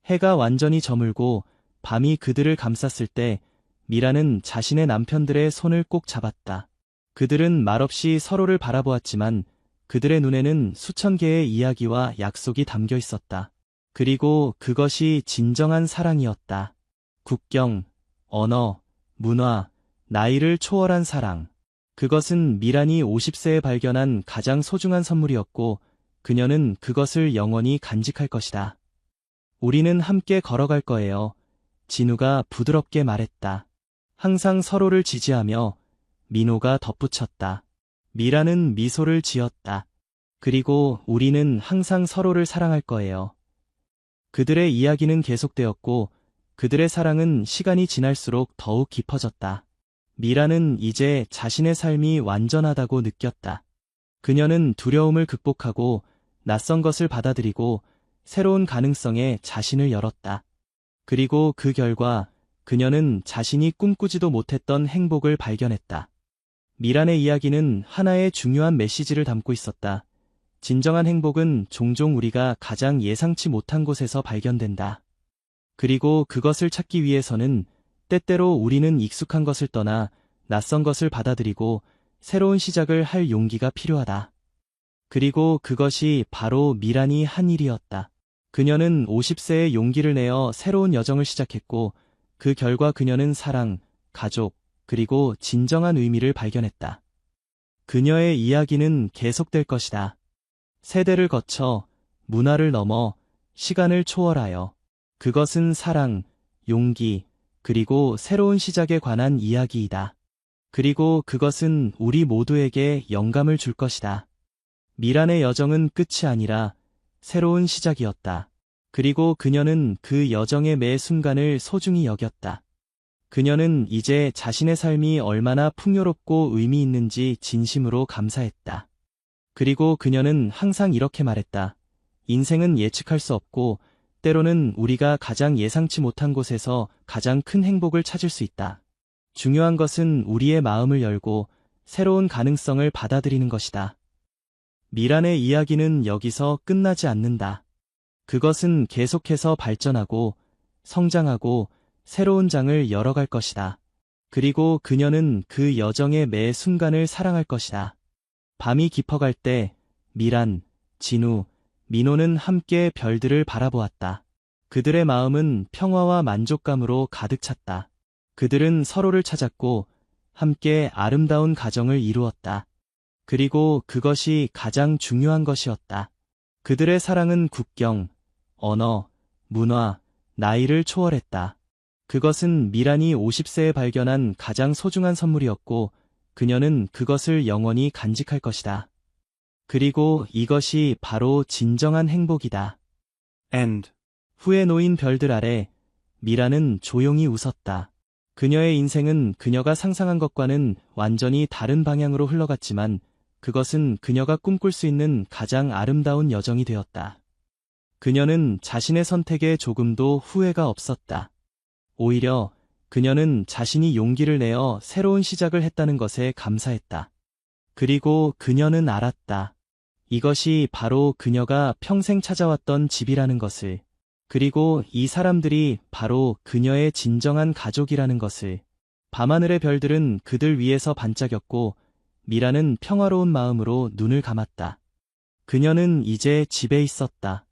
해가 완전히 저물고 밤이 그들을 감쌌을 때 미라는 자신의 남편들의 손을 꼭 잡았다. 그들은 말없이 서로를 바라보았지만 그들의 눈에는 수천 개의 이야기와 약속이 담겨 있었다. 그리고 그것이 진정한 사랑이었다. 국경, 언어, 문화, 나이를 초월한 사랑. 그것은 미란이 50세에 발견한 가장 소중한 선물이었고, 그녀는 그것을 영원히 간직할 것이다. 우리는 함께 걸어갈 거예요. 진우가 부드럽게 말했다. 항상 서로를 지지하며 민호가 덧붙였다. 미라는 미소를 지었다. 그리고 우리는 항상 서로를 사랑할 거예요. 그들의 이야기는 계속되었고 그들의 사랑은 시간이 지날수록 더욱 깊어졌다. 미라는 이제 자신의 삶이 완전하다고 느꼈다. 그녀는 두려움을 극복하고 낯선 것을 받아들이고 새로운 가능성에 자신을 열었다. 그리고 그 결과 그녀는 자신이 꿈꾸지도 못했던 행복을 발견했다. 미란의 이야기는 하나의 중요한 메시지를 담고 있었다. 진정한 행복은 종종 우리가 가장 예상치 못한 곳에서 발견된다. 그리고 그것을 찾기 위해서는 때때로 우리는 익숙한 것을 떠나 낯선 것을 받아들이고 새로운 시작을 할 용기가 필요하다. 그리고 그것이 바로 미란이 한 일이었다. 그녀는 50세에 용기를 내어 새로운 여정을 시작했고 그 결과 그녀는 사랑, 가족, 그리고 진정한 의미를 발견했다. 그녀의 이야기는 계속될 것이다. 세대를 거쳐, 문화를 넘어, 시간을 초월하여. 그것은 사랑, 용기, 그리고 새로운 시작에 관한 이야기이다. 그리고 그것은 우리 모두에게 영감을 줄 것이다. 미란의 여정은 끝이 아니라 새로운 시작이었다. 그리고 그녀는 그 여정의 매 순간을 소중히 여겼다. 그녀는 이제 자신의 삶이 얼마나 풍요롭고 의미 있는지 진심으로 감사했다. 그리고 그녀는 항상 이렇게 말했다. 인생은 예측할 수 없고 때로는 우리가 가장 예상치 못한 곳에서 가장 큰 행복을 찾을 수 있다. 중요한 것은 우리의 마음을 열고 새로운 가능성을 받아들이는 것이다. 미란의 이야기는 여기서 끝나지 않는다. 그것은 계속해서 발전하고 성장하고 새로운 장을 열어갈 것이다. 그리고 그녀는 그 여정의 매 순간을 사랑할 것이다. 밤이 깊어갈 때 미란, 진우, 민호는 함께 별들을 바라보았다. 그들의 마음은 평화와 만족감으로 가득 찼다. 그들은 서로를 찾았고 함께 아름다운 가정을 이루었다. 그리고 그것이 가장 중요한 것이었다. 그들의 사랑은 국경, 언어, 문화, 나이를 초월했다. 그것은 미란이 50세에 발견한 가장 소중한 선물이었고 그녀는 그것을 영원히 간직할 것이다. 그리고 이것이 바로 진정한 행복이다. End. 후에 놓인 별들 아래 미라는 조용히 웃었다. 그녀의 인생은 그녀가 상상한 것과는 완전히 다른 방향으로 흘러갔지만 그것은 그녀가 꿈꿀 수 있는 가장 아름다운 여정이 되었다. 그녀는 자신의 선택에 조금도 후회가 없었다. 오히려 그녀는 자신이 용기를 내어 새로운 시작을 했다는 것에 감사했다. 그리고 그녀는 알았다. 이것이 바로 그녀가 평생 찾아왔던 집이라는 것을, 그리고 이 사람들이 바로 그녀의 진정한 가족이라는 것을. 밤하늘의 별들은 그들 위에서 반짝였고 미라는 평화로운 마음으로 눈을 감았다. 그녀는 이제 집에 있었다.